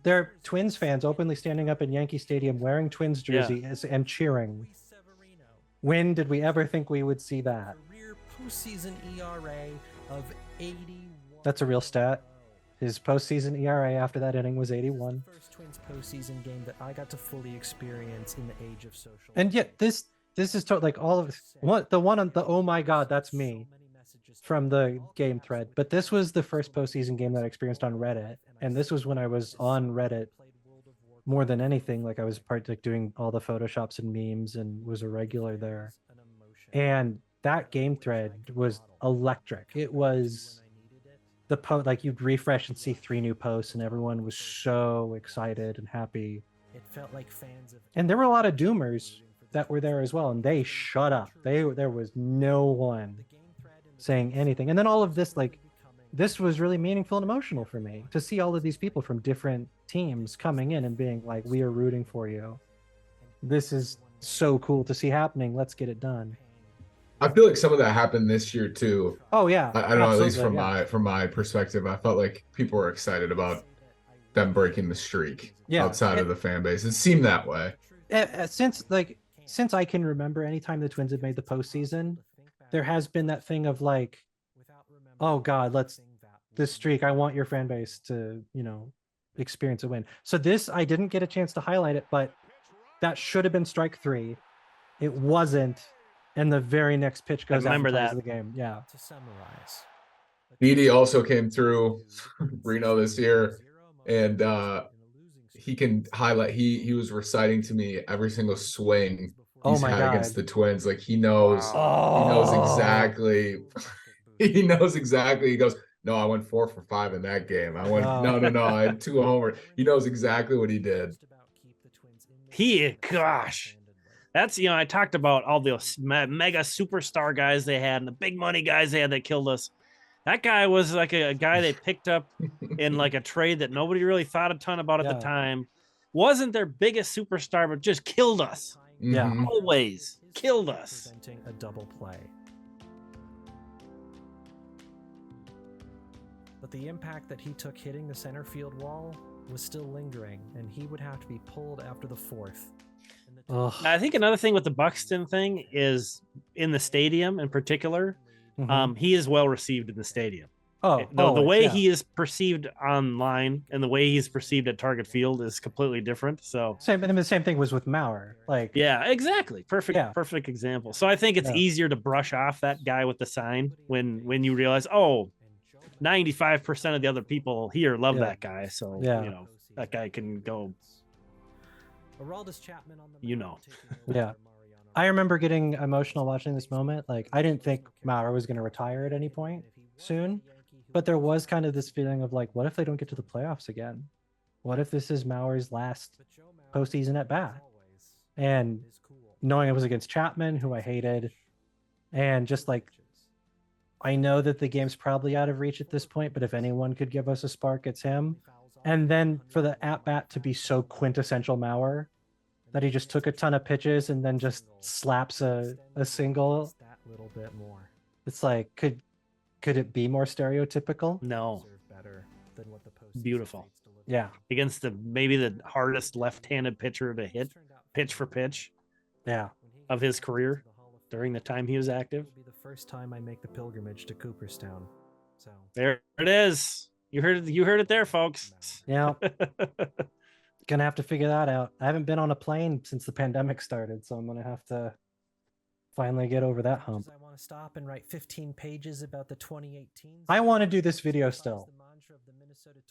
They're Twins fans openly standing up in Yankee Stadium wearing Twins jerseys and cheering. When did we ever think we would see that? Career postseason ERA of 81. That's a real stat. His postseason ERA after that inning was 81. First Twins postseason game that I got to fully experience in the age of social. And yet this is like all of the one on the oh my God, that's me from the game thread. But this was the first postseason game that I experienced on Reddit, and this was when I was on Reddit more than anything. Like I was like doing all the photoshops and memes and was a regular there. And that game thread was electric. It was the post, like you'd refresh and see 3 new posts, and everyone was so excited and happy. It felt like fans of And there were a lot of doomers that were there as well, and they shut up. There was no one saying anything. And then all of this, like, this was really meaningful and emotional for me to see all of these people from different teams coming in and being like, we are rooting for you. This is so cool to see happening. Let's get it done. I feel like some of that happened this year too. Oh yeah. I don't know, at least Absolutely, from my perspective, I felt like people were excited about them breaking the streak outside of the fan base. It seemed that way. Since I can remember, anytime the Twins have made the postseason, there has been that thing of like, oh God, this streak, I want your fan base to, experience a win. So this, I didn't get a chance to highlight it, but that should have been strike 3. It wasn't. And the very next pitch goes out and ties the game. Yeah. To summarize, BD also came through Reno this year, and he can highlight. He was reciting to me every single swing he's had against the Twins. Like he knows, he knows exactly. He knows exactly. He goes, no, I went 4 for 5 in that game. I went, no, I had 2 homers. He knows exactly what he did. That's, I talked about all the mega superstar guys they had and the big money guys they had that killed us. That guy was like a guy they picked up in like a trade that nobody really thought a ton about at the time. Wasn't their biggest superstar, but just killed us. Yeah. Always killed us. Presenting a double play. But the impact that he took hitting the center field wall was still lingering, and he would have to be pulled after the 4th. I think another thing with the Buxton thing is in the stadium in particular, he is well received in the stadium. Oh, The always, way yeah. he is perceived online and the way he's perceived at target field is completely different. So Same, and the same thing was with Maurer. Like, yeah, exactly. Perfect example. So I think it's Yeah. easier to brush off that guy with the sign when you realize, oh, 95% of the other people here love Yeah. that guy. So Yeah. you know, that guy can go, you know. Yeah. I remember getting emotional watching this moment. Like, I didn't think Maurer was going to retire at any point soon, but there was kind of this feeling of like, what if they don't get to the playoffs again? What if this is Maurer's last postseason at bat? And knowing it was against Chapman, who I hated, and just like, I know that the game's probably out of reach at this point, but if anyone could give us a spark, it's him. And then for the at bat to be so quintessential Maurer that he just took a ton of pitches and then just slaps a single. Little bit more. It's like, could it be more stereotypical? No, beautiful. Yeah. Against maybe the hardest left-handed pitcher to hit pitch for pitch Yeah. of his career during the time he was active. It'll be the first time I make the pilgrimage to Cooperstown. So There it is. You heard it there, folks. Yeah. Gonna have to figure that out. I haven't been on a plane since the pandemic started, so I'm gonna have to finally get over that hump. I want to stop and write 15 pages about the 2018. I want to do this video still.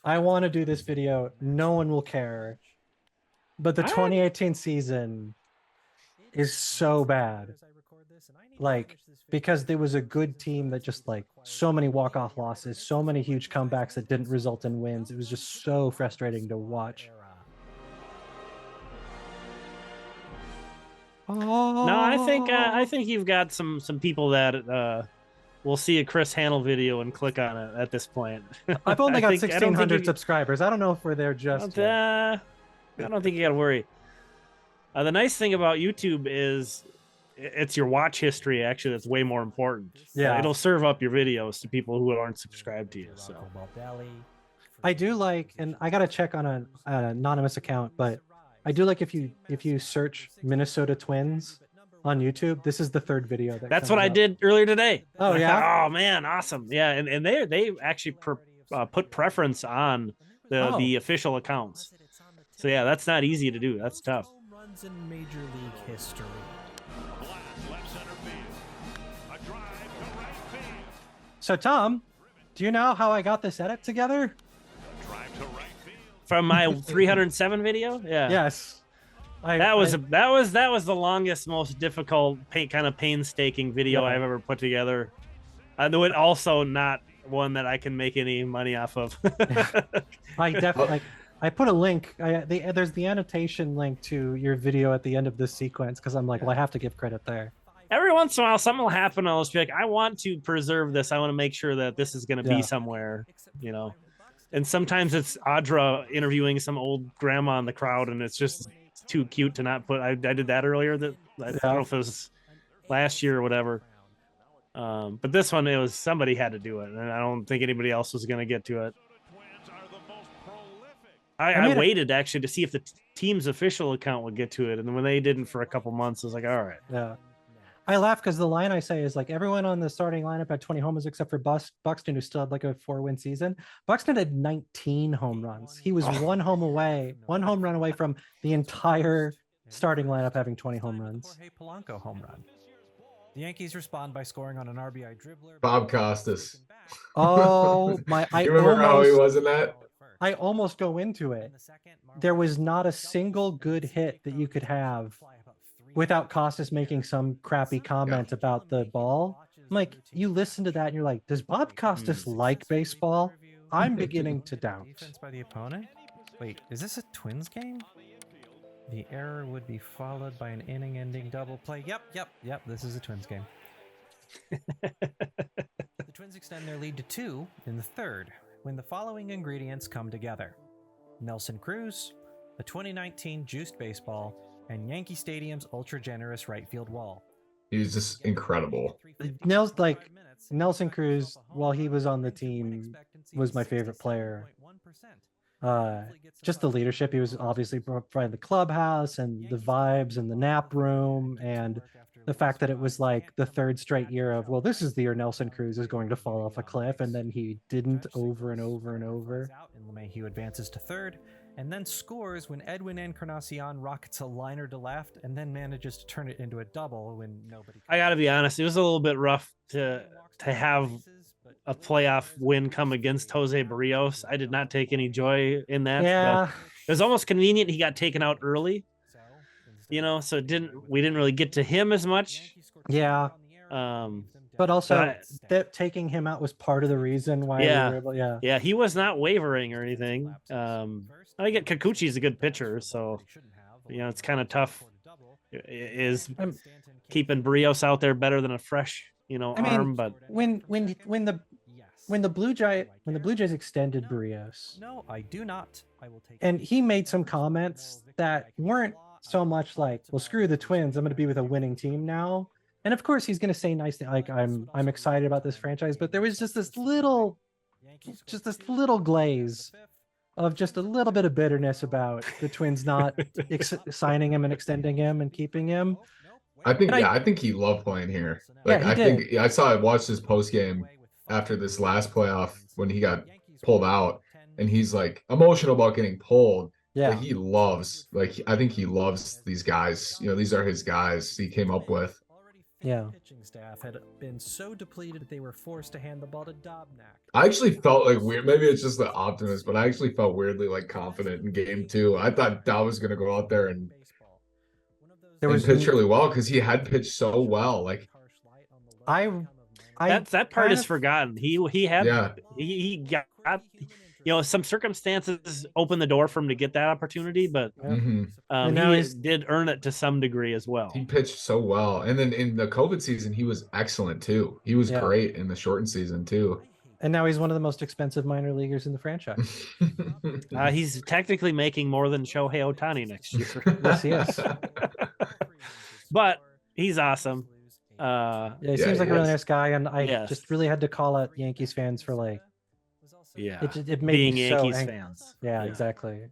I want to do this video. No one will care. But the 2018 season is so bad. Like, because there was a good team that just like so many walk-off losses, so many huge comebacks that didn't result in wins. It was just so frustrating to watch. No, I think you've got some people that will see a Chris Hannell video and click on it at this point. I've only got I don't think 1,600 you- subscribers. I don't know if we're there just yet. I don't think you got to worry. The nice thing about YouTube is it's your watch history. Actually, that's way more important. Yeah. It'll serve up your videos to people who aren't subscribed to you. So I do like, and I gotta check on an anonymous account, but I do like if you search Minnesota Twins on YouTube, this is the third video that's comes what I up. did earlier today. Oh, I yeah? thought, oh man, awesome. Yeah, and they actually put preference on the official accounts. So yeah, that's not easy to do. That's tough. Runs in Major League history. So Tom, do you know how I got this edit together? From my 307 video, yeah. Yes. That was the longest, most difficult, kind of painstaking video Yeah. I've ever put together. I know it also not one that I can make any money off of. I definitely I put a link. There's the annotation link to your video at the end of this sequence because I'm like, well, I have to give credit there. Every once in a while, something will happen. I'll just be like, I want to preserve this. I want to make sure that this is going to Yeah. be somewhere, you know. And sometimes it's Audra interviewing some old grandma in the crowd, and it's just too cute to not put. I did that earlier. I don't know if it was last year or whatever. But this one, it was somebody had to do it, and I don't think anybody else was going to get to it. I waited actually to see if the team's official account would get to it, and then when they didn't for a couple months, I was like, all right. Yeah. I laugh because the line I say is like everyone on the starting lineup had 20 homers except for Buxton, who still had like a 4-win season. Buxton had 19 home runs. He was one home run away from the entire starting lineup having 20 home runs. Jorge Polanco home run. The Yankees respond by scoring on an RBI dribbler. Bob Costas. Oh my! You remember how he was in that? I almost go into it. There was not a single good hit that you could have without Costas making some crappy comment about the ball. I'm like, you listen to that and you're like, does Bob Costas like baseball? I'm beginning to doubt. Defense by the opponent? Wait, is this a Twins game? The error would be followed by an inning-ending double play. Yep, this is a Twins game. The Twins extend their lead to 2 in the third when the following ingredients come together. Nelson Cruz, the 2019 juiced baseball, and Yankee Stadium's ultra-generous right field wall. He's just incredible. Nelson Cruz, while he was on the team, was my favorite player. Just the leadership. He was obviously providing the clubhouse and the vibes and the nap room and the fact that it was like the third straight year of, well, this is the year Nelson Cruz is going to fall off a cliff, and then he didn't over and over and over. And LeMahieu advances to third, and then scores when Edwin Encarnacion rockets a liner to left, and then manages to turn it into a double when nobody. I got to be honest, it was a little bit rough to have a playoff win come against Jose Barrios. I did not take any joy in that. Yeah, It was almost convenient he got taken out early, so we didn't really get to him as much. yeah. But also, that taking him out was part of the reason why we were able, Yeah, he was not wavering or anything. I get Kikuchi's a good pitcher, so it's kind of tough. Is keeping Barrios out there better than a fresh, arm? But when the Blue Jays extended Barrios, No, I do not. I will take. and he made some comments that weren't so much like, well, screw the Twins, I'm going to be with a winning team now. And of course he's going to say nice things like, I'm excited about this franchise, but there was just this little glaze of just a little bit of bitterness about the Twins not signing him and extending him and keeping him. I think he loved playing here. Like, Yeah, he did. I watched his post game after this last playoff when he got pulled out, and he's like emotional about getting pulled. Yeah. But he loves, I think he loves these guys. These are his guys he came up with. Yeah. Pitching staff had been so depleted that they were forced to hand the ball to Dobnak. I actually felt like weird. Maybe it's just the optimist, but I actually felt weirdly confident in game 2. I thought Dow was going to go out there and pitch really well because he had pitched so well. that part is forgotten. He got some circumstances opened the door for him to get that opportunity, but he did earn it to some degree as well. He pitched so well, and then in the COVID season he was excellent too. He was great in the shortened season too. And now he's one of the most expensive minor leaguers in the franchise. He's technically making more than Shohei Ohtani next year. Yes, he is. But he's awesome. He seems like a really nice guy, and I just really had to call out Yankees fans for it made being me Yankees so fans. Yeah, exactly.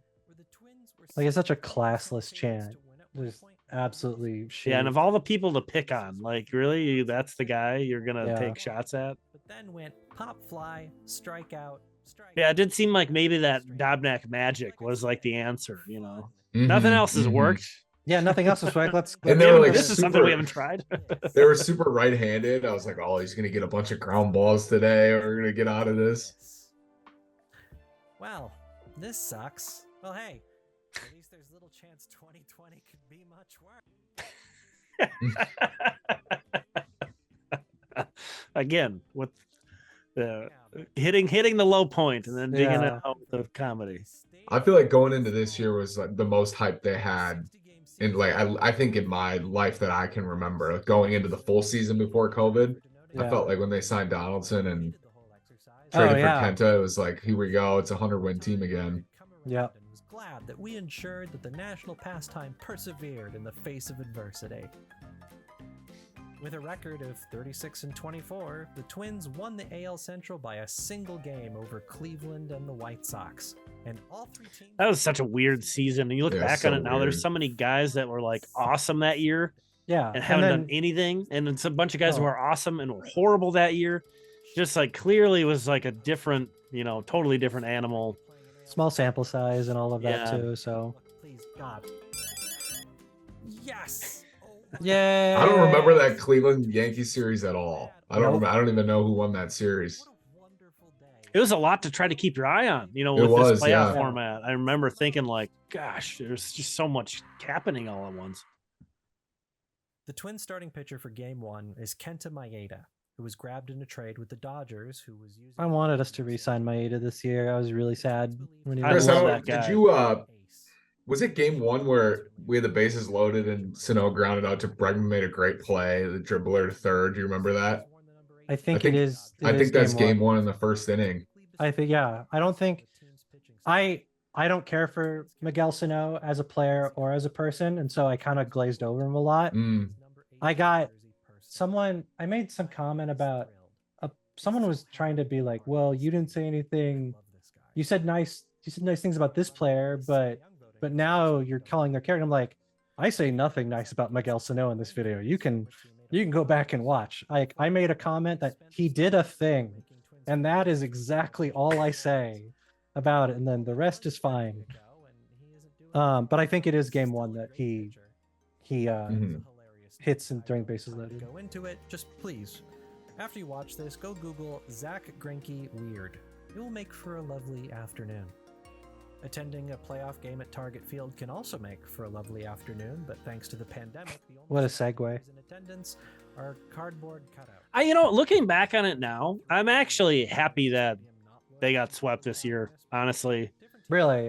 It's such a classless chant. There's absolutely shit. Yeah, and of all the people to pick on, really, that's the guy you're gonna take shots at. But then went pop fly, strike out, strike. Yeah, it did seem like maybe that Dobnak magic was the answer. Mm-hmm, Nothing else has worked. Yeah, nothing else is right. And they were this is something we haven't tried. They were super right-handed. I was like, oh, he's gonna get a bunch of ground balls today. We're gonna get out of this. Well, this sucks. Well, hey, at least there's little chance 2020 could be much worse. Again, with hitting the low point and then digging it out with the comedy. I feel like going into this year was the most hype they had in I think in my life that I can remember. Going into the full season before COVID, I felt like when they signed Donaldson and traded for Kenta, it was like, here we go, it's a 100-win team again. Yeah. Was glad that we ensured that the national pastime persevered in the face of adversity. With a record of 36-24, the Twins won the AL Central by a single game over Cleveland and the White Sox. And all three teams. That was such a weird season. And you look back on it now, there's so many guys that were awesome that year. Yeah. And haven't done anything. And it's a bunch of guys who are awesome and were horrible that year. Just clearly was a different, totally different animal. Small sample size and all of that too. So please God. Yes. Yeah. I don't remember that Cleveland Yankees series at all. I don't even know who won that series. It was a lot to try to keep your eye on, with this playoff format. I remember thinking gosh, there's just so much happening all at once. The Twins starting pitcher for game 1 is Kenta Maeda, who was grabbed in a trade with the Dodgers, who was using. I wanted us to re-sign Maeda this year. I was really sad when he Chris, love that guy. did you was it game 1 where we had the bases loaded and Sano grounded out to Bregman made a great play, the dribbler to third? Do you remember that? I think it is. I think that's game 1 in the first inning. I think, I don't think I don't care for Miguel Sano as a player or as a person, and so I kind of glazed over him a lot. I made some comment about someone was trying to be like, well, you didn't say anything. You said nice things about this player, but now you're calling their character. I'm like, I say nothing nice about Miguel Sano in this video. You can go back and watch. I made a comment that he did a thing, and that is exactly all I say about it, and then the rest is fine. But I think it is game one that he hits during bases loaded. Go into it, just please. After you watch this, go Google Zach Greinke weird. It will make for a lovely afternoon. Attending a playoff game at Target Field can also make for a lovely afternoon, but thanks to the pandemic, the only What a segue. in attendance are cardboard cutouts. Looking back on it now, I'm actually happy that they got swept this year. Honestly, Really?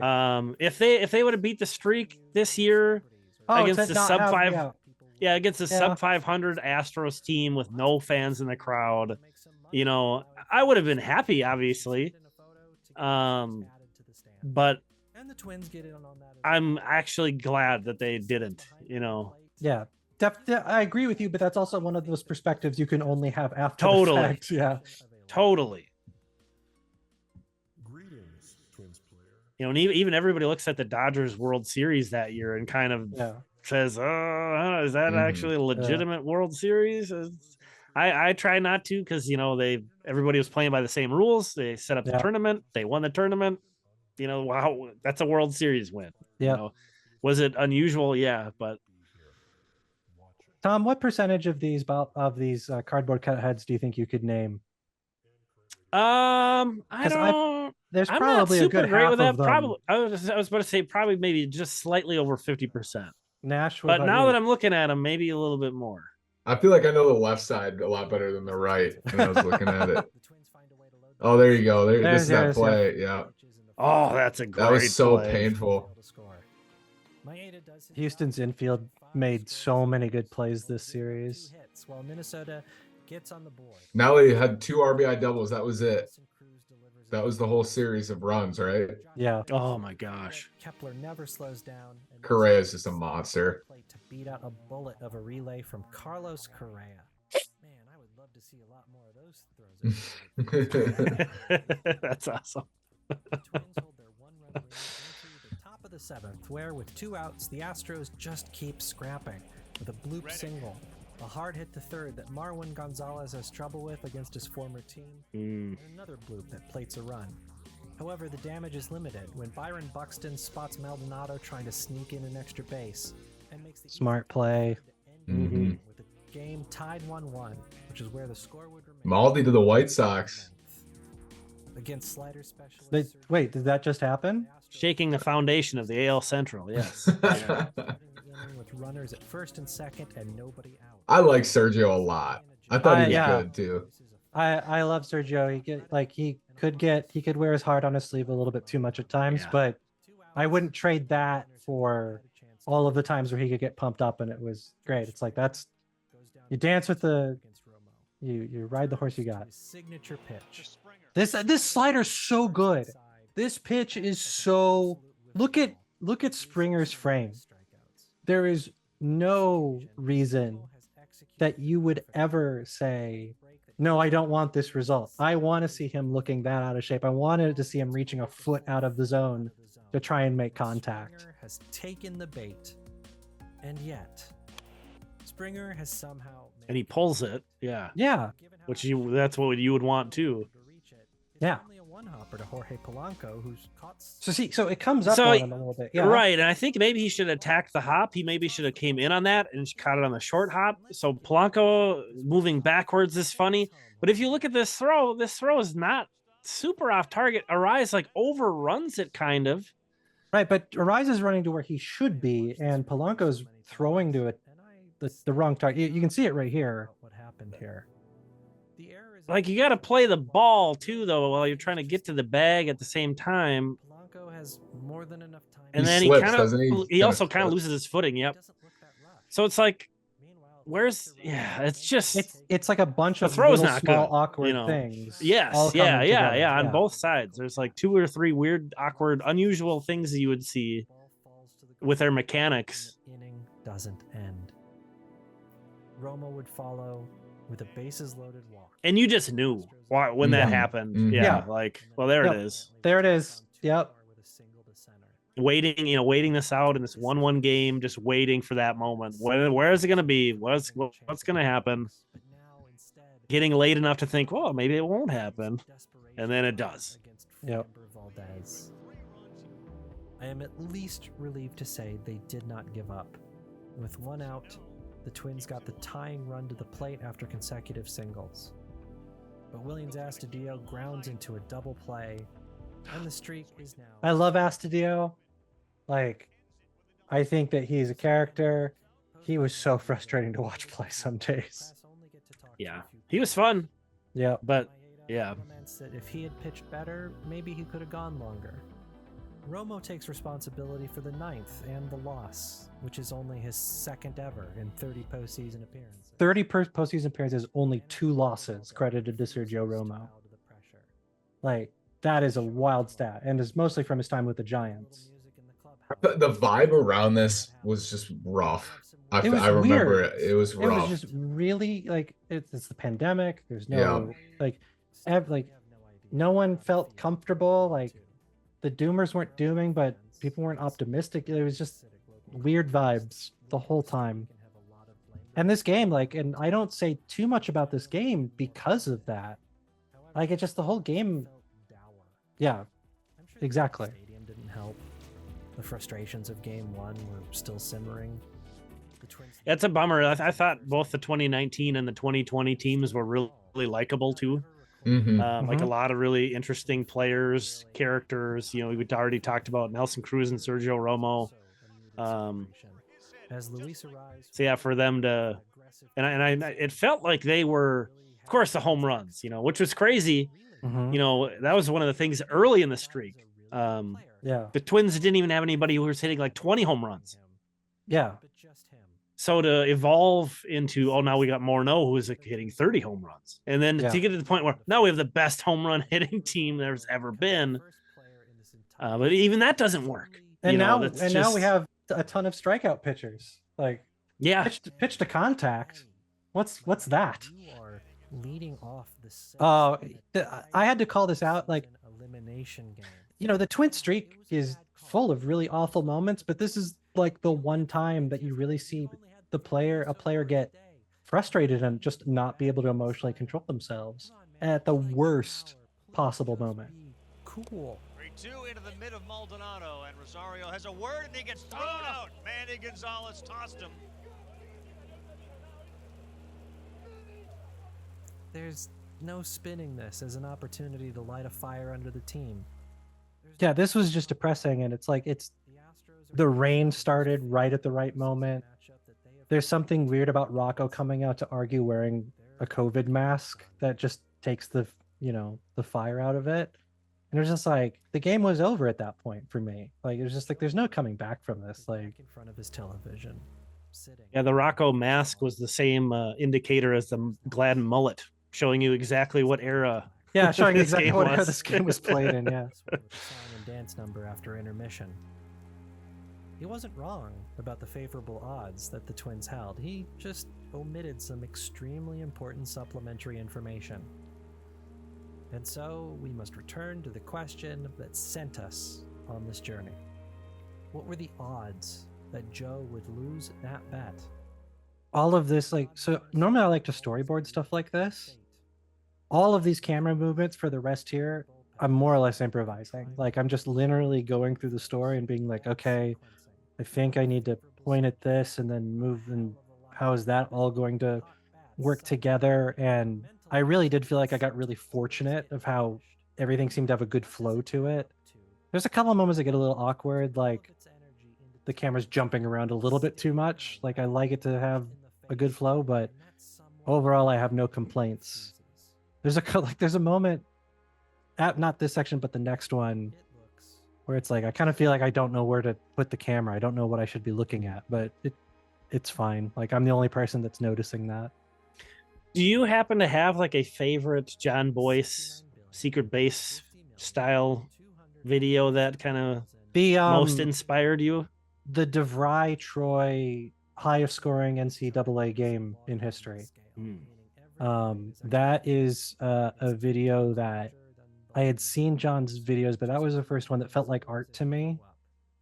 if they would have beat the streak this year against the sub 5, against the sub 500 Astros team with no fans in the crowd, I would have been happy, obviously. But And the Twins get in on that. I'm actually glad that they didn't. Yeah. I agree with you, but that's also one of those perspectives you can only have after Totally. the fact. Yeah. Totally. Greetings, Twins player. And even everybody looks at the Dodgers World Series that year and kind of says, "Oh, is that actually a legitimate World Series?" I try not to, because everybody was playing by the same rules. They set up the tournament. They won the tournament. Wow, that's a World Series win. Yeah. Was it unusual? Yeah, but Tom, what percentage of these cardboard cut heads do you think you could name? I don't. There's I'm probably not a good super great half with that. of them. Probably, I was about to say probably maybe just slightly over 50%. Nash, But now that I'm looking at them, maybe a little bit more. I feel like I know the left side a lot better than the right when I was looking at it. Oh, there you go. This is that play. Yeah. Oh, that's a great That was so play. painful. Houston's infield made so many good plays this series. While Minnesota gets on the board. Nally had 2 RBI doubles. That was it. That was the whole series of runs, right? Yeah. Oh my gosh. Kepler never slows down. Correa is just a monster. To beat out a bullet of a relay from Carlos Correa. Man, I would love to see a lot more of those throws. That's awesome. The Twins hold their one-run lead into the top of the 7th, where with 2 outs, the Astros just keep scrapping with a bloop single. A hard hit to third that Marwin Gonzalez has trouble with against his former team, and another bloop that plates a run. However, the damage is limited when Byron Buxton spots Maldonado trying to sneak in an extra base and makes the Smart play. with the game tied 1-1, which is where the score would remain. Maldi to the White Sox. Against slider specialist. Wait, did that just happen? Shaking the foundation of the AL Central. Yes. With runners at first and second and nobody out. I like Sergio a lot. I thought he was good too. I love Sergio. He could wear his heart on his sleeve a little bit too much at times, but I wouldn't trade that for all of the times where he could get pumped up and it was great. It's like you dance with you ride the horse you got. Signature pitch. This slider's so good. This pitch is so look at Springer's frame. There is no reason that you would ever say, no, I don't want this result. I want to see him looking that out of shape. I wanted to see him reaching a foot out of the zone to try and make contact. Springer has taken the bait, and yet Springer has somehow And he pulls it. Yeah. Yeah. That's what you would want too. Yeah. Only a one-hopper to Jorge Polanco, who's caught. So it comes up on him a little bit. Yeah. Right. And I think maybe he should attack the hop. He maybe should have came in on that and caught it on the short hop. So Polanco moving backwards is funny. But if you look at this throw is not super off target. Arise overruns it kind of. Right, but Arise is running to where he should be, and Polanco's throwing to it the wrong target. You can see it right here. What happened here? The error is You got to play the ball too, though, while you're trying to get to the bag at the same time. Polanco has more than enough time. And He then slips, he kind doesn't he? of he Kinda also kind of slips. loses his footing. Yep. Doesn't look that rough. So it's like, Meanwhile, it's just It's like a bunch The of throw's little not small good, awkward things. yes, all yeah, coming yeah, together. yeah. On both sides, there's 2 or 3 weird, awkward, unusual things that you would see ball falls to the with their ground, mechanics. and the inning doesn't end. Romo would follow with a bases loaded walk. And you just knew when that Mhm. happened. Mhm. Yeah, Yeah. there Yep. it is. There it is. Yep. With a single to center. waiting this out in this 1-1 game, just waiting for that moment. Where is it going to be? What's going to happen? Getting late enough to think, well, maybe it won't happen. And then it does. Yep. I am at least relieved to say they did not give up. With one out, the Twins got the tying run to the plate after consecutive singles. But Williams Astudillo grounds into a double play, and the streak is now... I love Astudillo. Like, I think that he's a character. He was so frustrating to watch play some days. Yeah, he was fun. Yeah, but yeah. That if he had pitched better, maybe he could have gone longer. Romo takes responsibility for the 9th and the loss, which is only his 2nd ever in 30 postseason appearances. 30 postseason appearances, only 2 losses credited to Sergio Romo. Like, that is a wild stat, and is mostly from his time with the Giants. The vibe around this was just rough. I remember it was rough. It was just really, like, it's the pandemic. There's no, like, no one felt comfortable. Like, the doomers weren't dooming, but people weren't optimistic. It was just weird vibes the whole time. And this game, like, and I don't say too much about this game because of that. Like, it just, the whole game. Yeah, exactly. Stadium didn't help. The frustrations of game 1 were still simmering. It's a bummer. I thought both the 2019 and the 2020 teams were really likable too. Like a lot of really interesting players, characters. You know, we already talked about Nelson Cruz and Sergio Romo. As Luis arrives, so yeah, for them to, and I it felt like they were, of course, the home runs. You know, which was crazy. You know, that was one of the things early in the streak. The Twins didn't even have anybody who was hitting like 20 home runs. Yeah. So to evolve into, oh, now we got Morneau, who is hitting 30 home runs. And then to get to the point where now we have the best home run hitting team there's ever been. But even that doesn't work. And now we have a ton of strikeout pitchers. Like, pitch to contact. What's that? You are leading off I had to call this out. Like, elimination game. You know, the Twin streak is full of really awful moments, but this is like the one time that you really see a player get frustrated and just not be able to emotionally control themselves at the worst possible moment. Cool. 3-2 into the mid of Maldonado, and Rosario has a word, and he gets thrown out. Manny Gonzalez tossed him. There's no spinning this as an opportunity to light a fire under the team. Yeah, this was just depressing, and it's like the rain started right at the right moment. There's something weird about Rocco coming out to argue wearing a COVID mask that just takes the fire out of it. And it was just like, the game was over at that point for me. Like, it was just like, there's no coming back from this. Like, in front of his television, sitting. Yeah, the Rocco mask was the same indicator as the Gladden mullet, showing you exactly what era. Yeah, showing exactly what era this game was played in. Yeah. Song and dance number after intermission. He wasn't wrong about the favorable odds that the Twins held. He just omitted some extremely important supplementary information. And so we must return to the question that sent us on this journey. What were the odds that Joe would lose that bet? All of this, like, so normally I like to storyboard stuff like this. All of these camera movements for the rest here, I'm more or less improvising. Like, I'm just literally going through the story and being like, okay, I think I need to point at this and then move, and how is that all going to work together? And I really did feel like I got really fortunate of how everything seemed to have a good flow to it. There's a couple of moments that get a little awkward, like the camera's jumping around a little bit too much. Like, I like it to have a good flow, but overall I have no complaints. There's a moment at not this section, but the next one, where it's like, I kind of feel like I don't know where to put the camera. I don't know what I should be looking at, but it's fine. Like, I'm the only person that's noticing that. Do you happen to have like a favorite John Boyce secret base style video that kind of most inspired you? The DeVry Troy highest scoring NCAA game in history. That is a video that I had seen John's videos, but that was the first one that felt like art to me.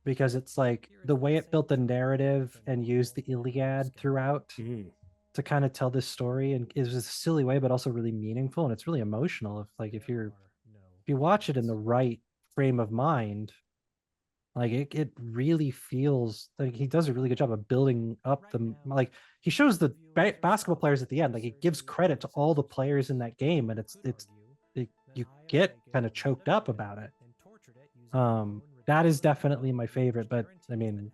because it's like the way it built the narrative and used the Iliad throughout to kind of tell this story, and it was a silly way but also really meaningful, and it's really emotional if you watch it in the right frame of mind. Like it really feels like he does a really good job of building up like he shows the basketball players at the end, like he gives credit to all the players in that game, and you get kind of choked up about it. That is definitely my favorite, but I mean,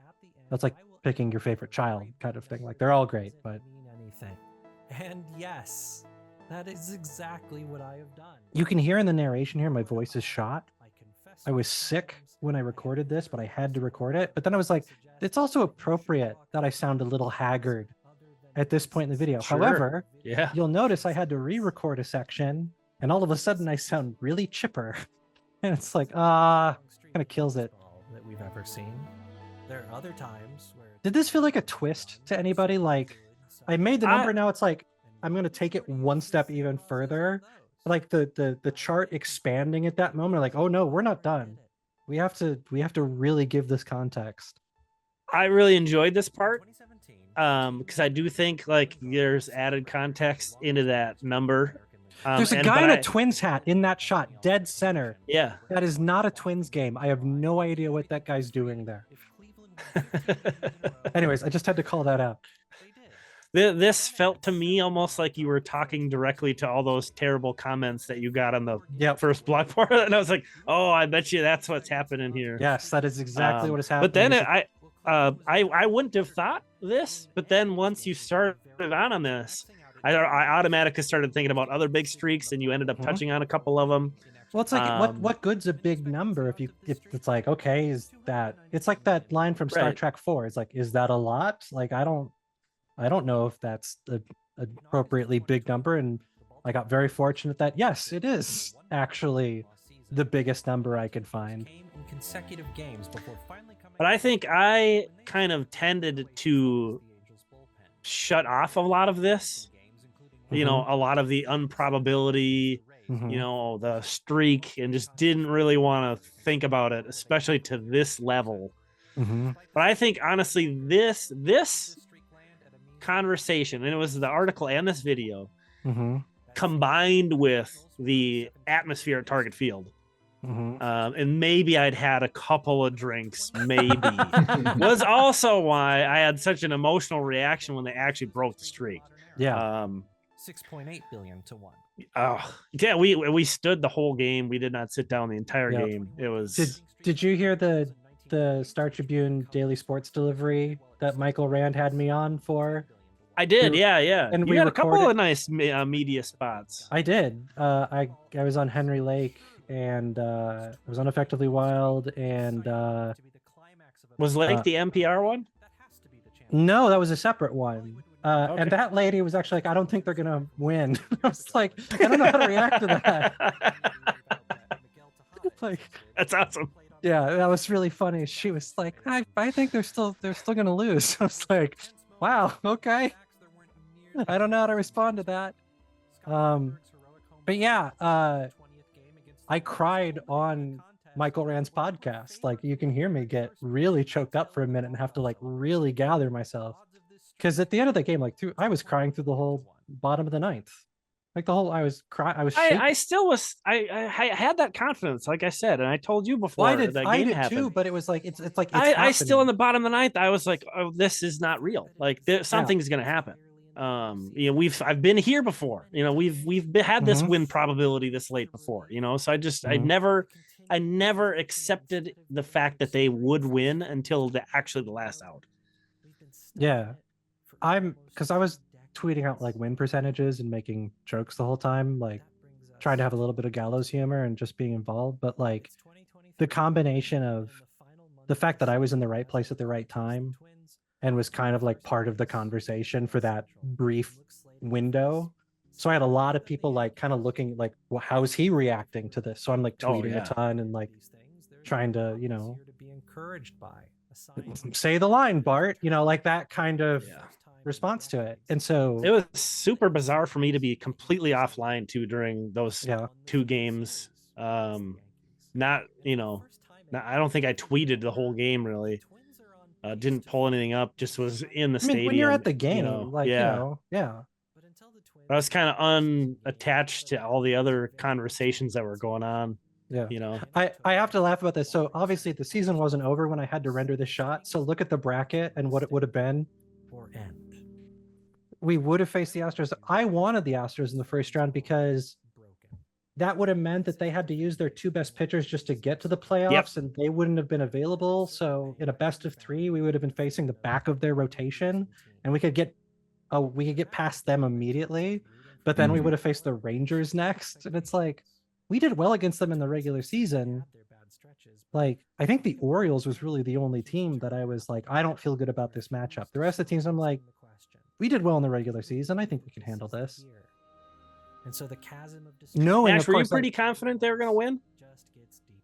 that's like picking your favorite child kind of thing. Like they're all great, but anything. And yes, that is exactly what I have done. you can hear in the narration here my voice is shot. I was sick when I recorded this, but I had to record it. But then I was like, it's also appropriate that I sound a little haggard at this point in the video. Sure. However, Yeah. you'll notice I had to re-record a section, and all of a sudden I sound really chipper. And it's like, kind of kills it. That we've ever seen. There are other times where Did this feel like a twist to anybody? Like, I made the number, now it's like, I'm going to take it one step even further. Like the chart expanding at that moment, like, oh no, we're not done. We have to really give this context. I really enjoyed this part because I do think like there's added context into that number. There's a guy in a Twins hat in that shot, dead center. Yeah, that is not a Twins game. I have no idea what that guy's doing there. Anyways, I just had to call that out. This felt to me almost like you were talking directly to all those terrible comments that you got on the first blog post, and I was like, "Oh, I bet you that's what's happening here." Yes, that is exactly what is happening. But then I wouldn't have thought this, but then once you started on this, I automatically started thinking about other big streaks, and you ended up touching on a couple of them. Well, it's like what good's a big number if it's like, okay, is that, it's like that line from Star Trek 4. It's like, is that a lot? Like I don't know if that's an appropriately big number, and I got very fortunate that yes, it is actually the biggest number I could find. in consecutive games before finally coming. But I think I kind of tended to shut off a lot of this. You know, a lot of the unprobability, you know, the streak, and just didn't really want to think about it, especially to this level. But I think honestly, this conversation, and it was the article and this video, combined with the atmosphere at Target Field, and maybe I'd had a couple of drinks, maybe, was also why I had such an emotional reaction when they actually broke the streak. Yeah. 6.8 billion to 1. Oh yeah, we stood the whole game. We did not sit down the entire game. It was. Did you hear the Star Tribune Daily Sports delivery that Michael Rand had me on for? I did, yeah. And we had a couple of nice media spots. I did. I was on Henry Lake, and I was on Effectively Wild, and was Lake the NPR one? No, that was a separate one. Okay. And that lady was actually like, I don't think they're gonna win. I was like, I don't know how to react to that. Like, that's awesome. Yeah, that was really funny. She was like, I think they're still gonna lose. I was like, wow, okay. I don't know how to respond to that. But yeah, I cried on Michael Rand's podcast. Like, you can hear me get really choked up for a minute and have to like really gather myself. Because at the end of the game, like I was crying through the whole bottom of the ninth. Like the whole, I was crying. I still was. I had that confidence, like I said, and I told you before. I did happened. too, but it was like it's like I still in the bottom of the ninth. I was like, oh, this is not real. Like something's gonna happen. You know, I've been here before. You know, we've had this win probability this late before. You know, so I never accepted the fact that they would win until the last out. Yeah. Because I was tweeting out like win percentages and making jokes the whole time, like trying to have a little bit of gallows humor and just being involved. But like the combination of the fact that I was in the right place at the right time and was kind of like part of the conversation for that brief window. So I had a lot of people like kind of looking like, well, how is he reacting to this? So I'm like tweeting a ton and like trying to, you know, be encouraged by say the line, Bart, you know, like that kind of response to it. And so it was super bizarre for me to be completely offline too during those 2 games. Not, you know, Now, I don't think I tweeted the whole game really. Didn't pull anything up. Just was in the I mean, stadium. when you're at the game, you know, like, yeah. yeah. I was kind of unattached to all the other conversations that were going on. Yeah. You know, I have to laugh about this. So obviously the season wasn't over when I had to render the shot. So look at the bracket and what it would have been. Or end. We would have faced the Astros. I wanted the Astros in the first round because that would have meant that they had to use their 2 best pitchers just to get to the playoffs, and they wouldn't have been available. So in a best of 3, we would have been facing the back of their rotation, and we could get past them immediately. But then we would have faced the Rangers next, and it's like we did well against them in the regular season. Like, I think the Orioles was really the only team that I was like, I don't feel good about this matchup. The rest of the teams, I'm like, we did well in the regular season. I think we can handle this. And so the chasm of Knowing, Nash, of were you course, pretty confident they were going to win?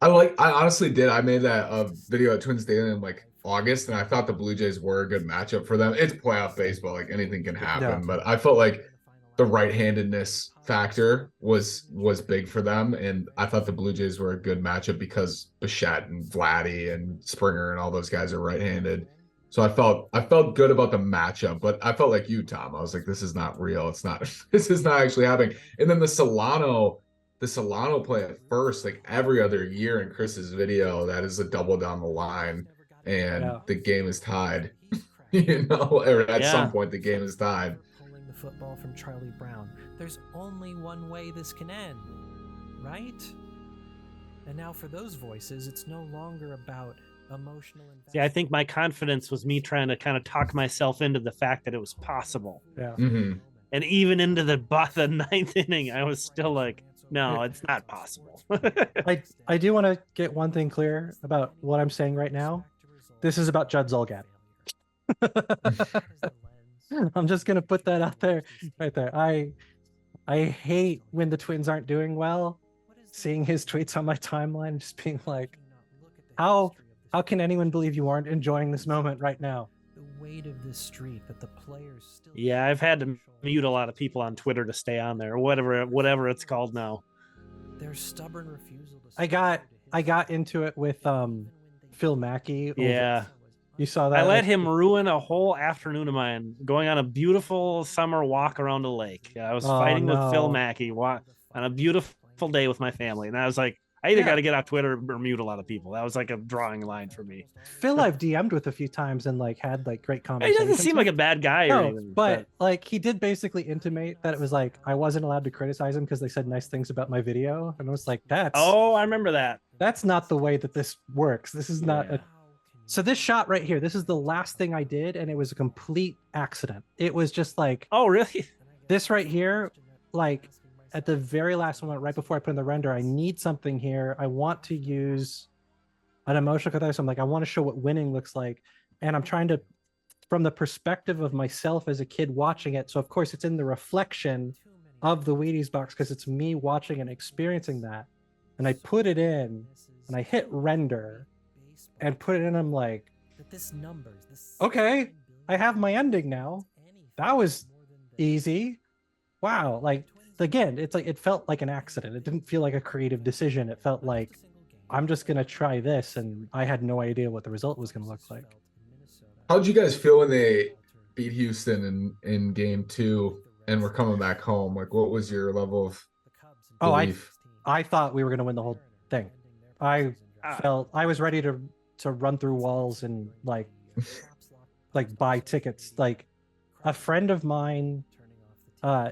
I honestly did. I made that video at Twins Daily in like August, and I thought the Blue Jays were a good matchup for them. It's playoff baseball, like anything can happen, but I felt like the right-handedness factor was big for them, and I thought the Blue Jays were a good matchup because Bichette and Vladdy and Springer and all those guys are right-handed. So I felt good about the matchup, but I felt like you, Tom. I was like, this is not real. It's not. This is not actually happening. And then the Solano play at first, like every other year in Chris's video, that is a double down the line, and the game is tied. You know, or at some point the game is tied. Pulling the football from Charlie Brown. There's only one way this can end, right? And now for those voices, it's no longer about emotional investment. Yeah, I think my confidence was me trying to kind of talk myself into the fact that it was possible. Yeah. And even into the 9th inning, I was still like, no, it's not possible. I do want to get one thing clear about what I'm saying right now. This is about Judd Zulgad. I'm just gonna put that out there, right there. I hate when the Twins aren't doing well. Seeing his tweets on my timeline, just being like, how can anyone believe you aren't enjoying this moment right now? The weight of this street that the players still. Yeah, I've had to mute a lot of people on Twitter to stay on there, or whatever it's called now. Their stubborn refusal to. I got into it with Phil Mackey. Yeah. You saw that? I let him ruin a whole afternoon of mine going on a beautiful summer walk around a lake. I was fighting with Phil Mackey on a beautiful day with my family. And I was like, I either got to get off Twitter or mute a lot of people. That was like a drawing line for me. Phil I've DM'd with a few times and like had like great conversations. He doesn't seem like a bad guy or anything. But like he did basically intimate that it was like I wasn't allowed to criticize him because they said nice things about my video. And I was like, I remember that. That's not the way that this works. This is not So this shot right here, this is the last thing I did, and it was a complete accident. It was just like, oh, really? This right here, like at the very last moment, right before I put in the render, I need something here. I want to use an emotional catharsis. I'm like, I want to show what winning looks like. And I'm trying to, from the perspective of myself as a kid watching it. So of course it's in the reflection of the Wheaties box because it's me watching and experiencing that. And I put it in and I hit render and put it in. I'm like, okay, I have my ending now. That was easy. Wow. Like, again, it's like, it felt like an accident. It didn't feel like a creative decision. It felt like I'm just going to try this. And I had no idea what the result was going to look like. How'd you guys feel when they beat Houston in game 2 and we're coming back home? Like, what was your level of belief? I thought we were going to win the whole thing. I felt I was ready to run through walls and like buy tickets. Like a friend of mine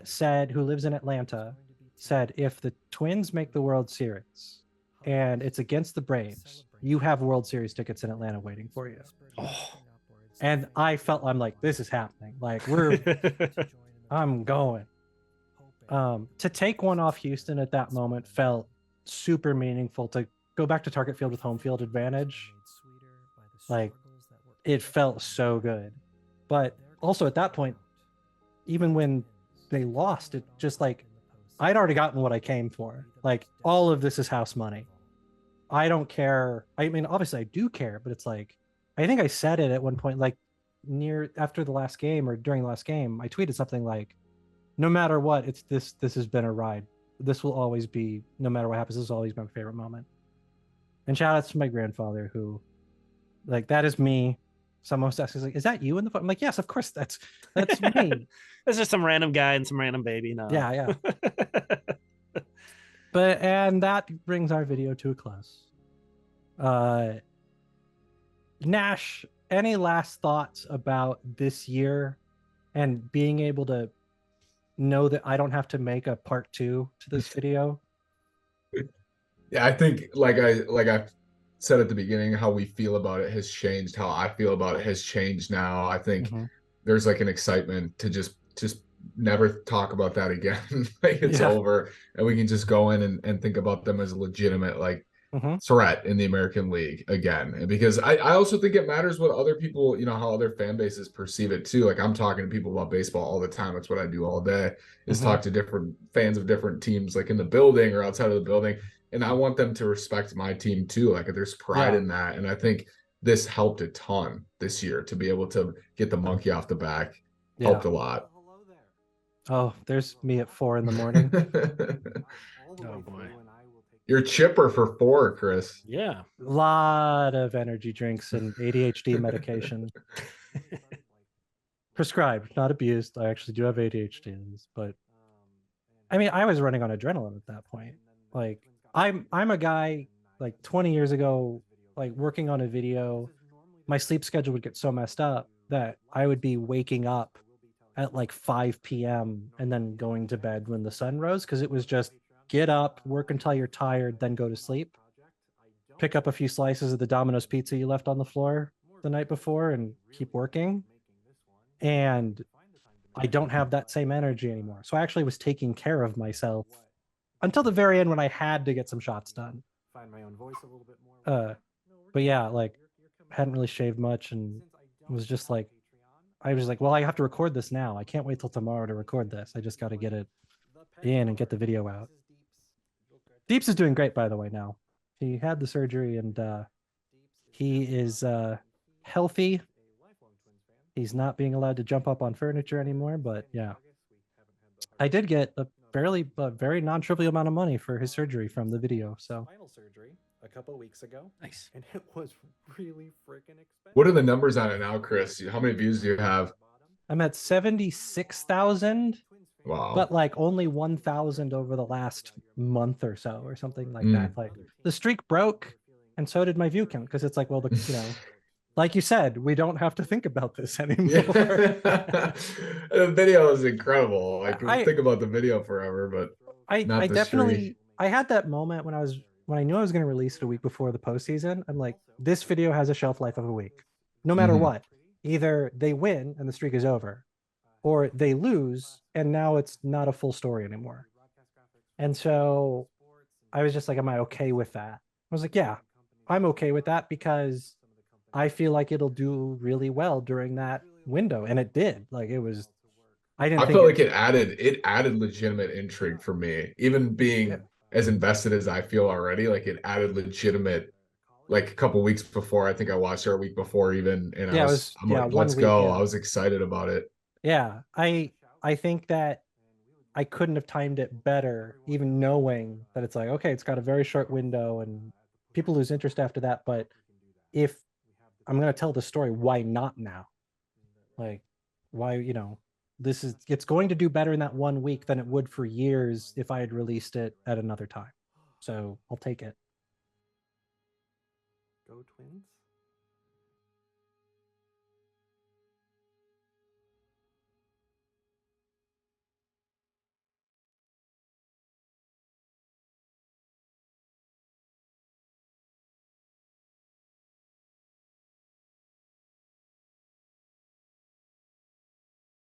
said, who lives in Atlanta, said, if the Twins make the World Series and it's against the Braves, you have World Series tickets in Atlanta waiting for you. And I felt, I'm like, this is happening. Like I'm going. To take one off Houston at that moment felt super meaningful. To go back to Target Field with home field advantage, like it felt so good. But also at that point, even when they lost, it just like I'd already gotten what I came for. Like all of this is house money. I don't care. I mean, obviously I do care, but it's like, I think I said it at one point, like after the last game or during the last game, I tweeted something like, no matter what, it's this has been a ride. This will always be, no matter what happens, this will always be my favorite moment. And shout outs to my grandfather who, like, that is me. Someone was asking, like, is that you in the photo? I'm like, yes, of course, that's me. It's just some random guy and some random baby. No. Yeah. But and that brings our video to a close. Nash, any last thoughts about this year and being able to know that I don't have to make a part 2 to this video? Yeah, I think like I said at the beginning, how we feel about it has changed. How I feel about it has changed now. I think there's like an excitement to just never talk about that again. Like it's over, and we can just go in and think about them as a legitimate like threat in the American League again. And because I also think it matters what other people, you know, how other fan bases perceive it too. Like I'm talking to people about baseball all the time. That's what I do all day, is talk to different fans of different teams, like in the building or outside of the building. And I want them to respect my team too. Like there's pride in that. And I think this helped a ton this year to be able to get the monkey off the back. Helped a lot. Oh, there's me at 4 in the morning. Oh boy. You're chipper for 4, Chris. Yeah. A lot of energy drinks and ADHD medication. Prescribed, not abused. I actually do have ADHD, but I mean, I was running on adrenaline at that point. Like I'm a guy like 20 years ago, like working on a video, my sleep schedule would get so messed up that I would be waking up at like 5 p.m. and then going to bed when the sun rose, because it was just get up, work until you're tired, then go to sleep. Pick up a few slices of the Domino's pizza you left on the floor the night before and keep working. And I don't have that same energy anymore. So I actually was taking care of myself until the very end when I had to get some shots done. Find my own voice a little bit more. But yeah, like hadn't really shaved much and was just like, I was like, well, I have to record this now. I can't wait till tomorrow to record this. I just got to get it in and get the video out. Deeps is doing great, by the way, now. He had the surgery and he is healthy. He's not being allowed to jump up on furniture anymore, but yeah. I did get a very non-trivial amount of money for his surgery from the video, so. Final surgery a couple weeks ago. Nice. And it was really freaking expensive. What are the numbers on it now, Chris? How many views do you have? I'm at 76,000. Wow. But like only 1,000 over the last month or so, or something like that. Like the streak broke, and so did my view count, because it's like, well, you know, like you said, we don't have to think about this anymore. The video is incredible. Like we think about the video forever, but I definitely I had that moment when I knew I was going to release it a week before the postseason. I'm like, this video has a shelf life of a week, no matter what. Either they win and the streak is over, or they lose and now it's not a full story anymore. And so I was just like, am I okay with that? I was like, yeah, I'm okay with that, because I feel like it'll do really well during that window. And it did. Like it was, I felt like it added legitimate intrigue for me, even being as invested as I feel already. Like it added legitimate, like a couple weeks before, I think I watched it a week before even. And I'm like, let's go. I was excited about it. Yeah, I think that I couldn't have timed it better, even knowing that it's like, okay, it's got a very short window and people lose interest after that. But if I'm going to tell the story, why not now? Like, why, you know, it's going to do better in that 1 week than it would for years if I had released it at another time. So I'll take it. Go Twins.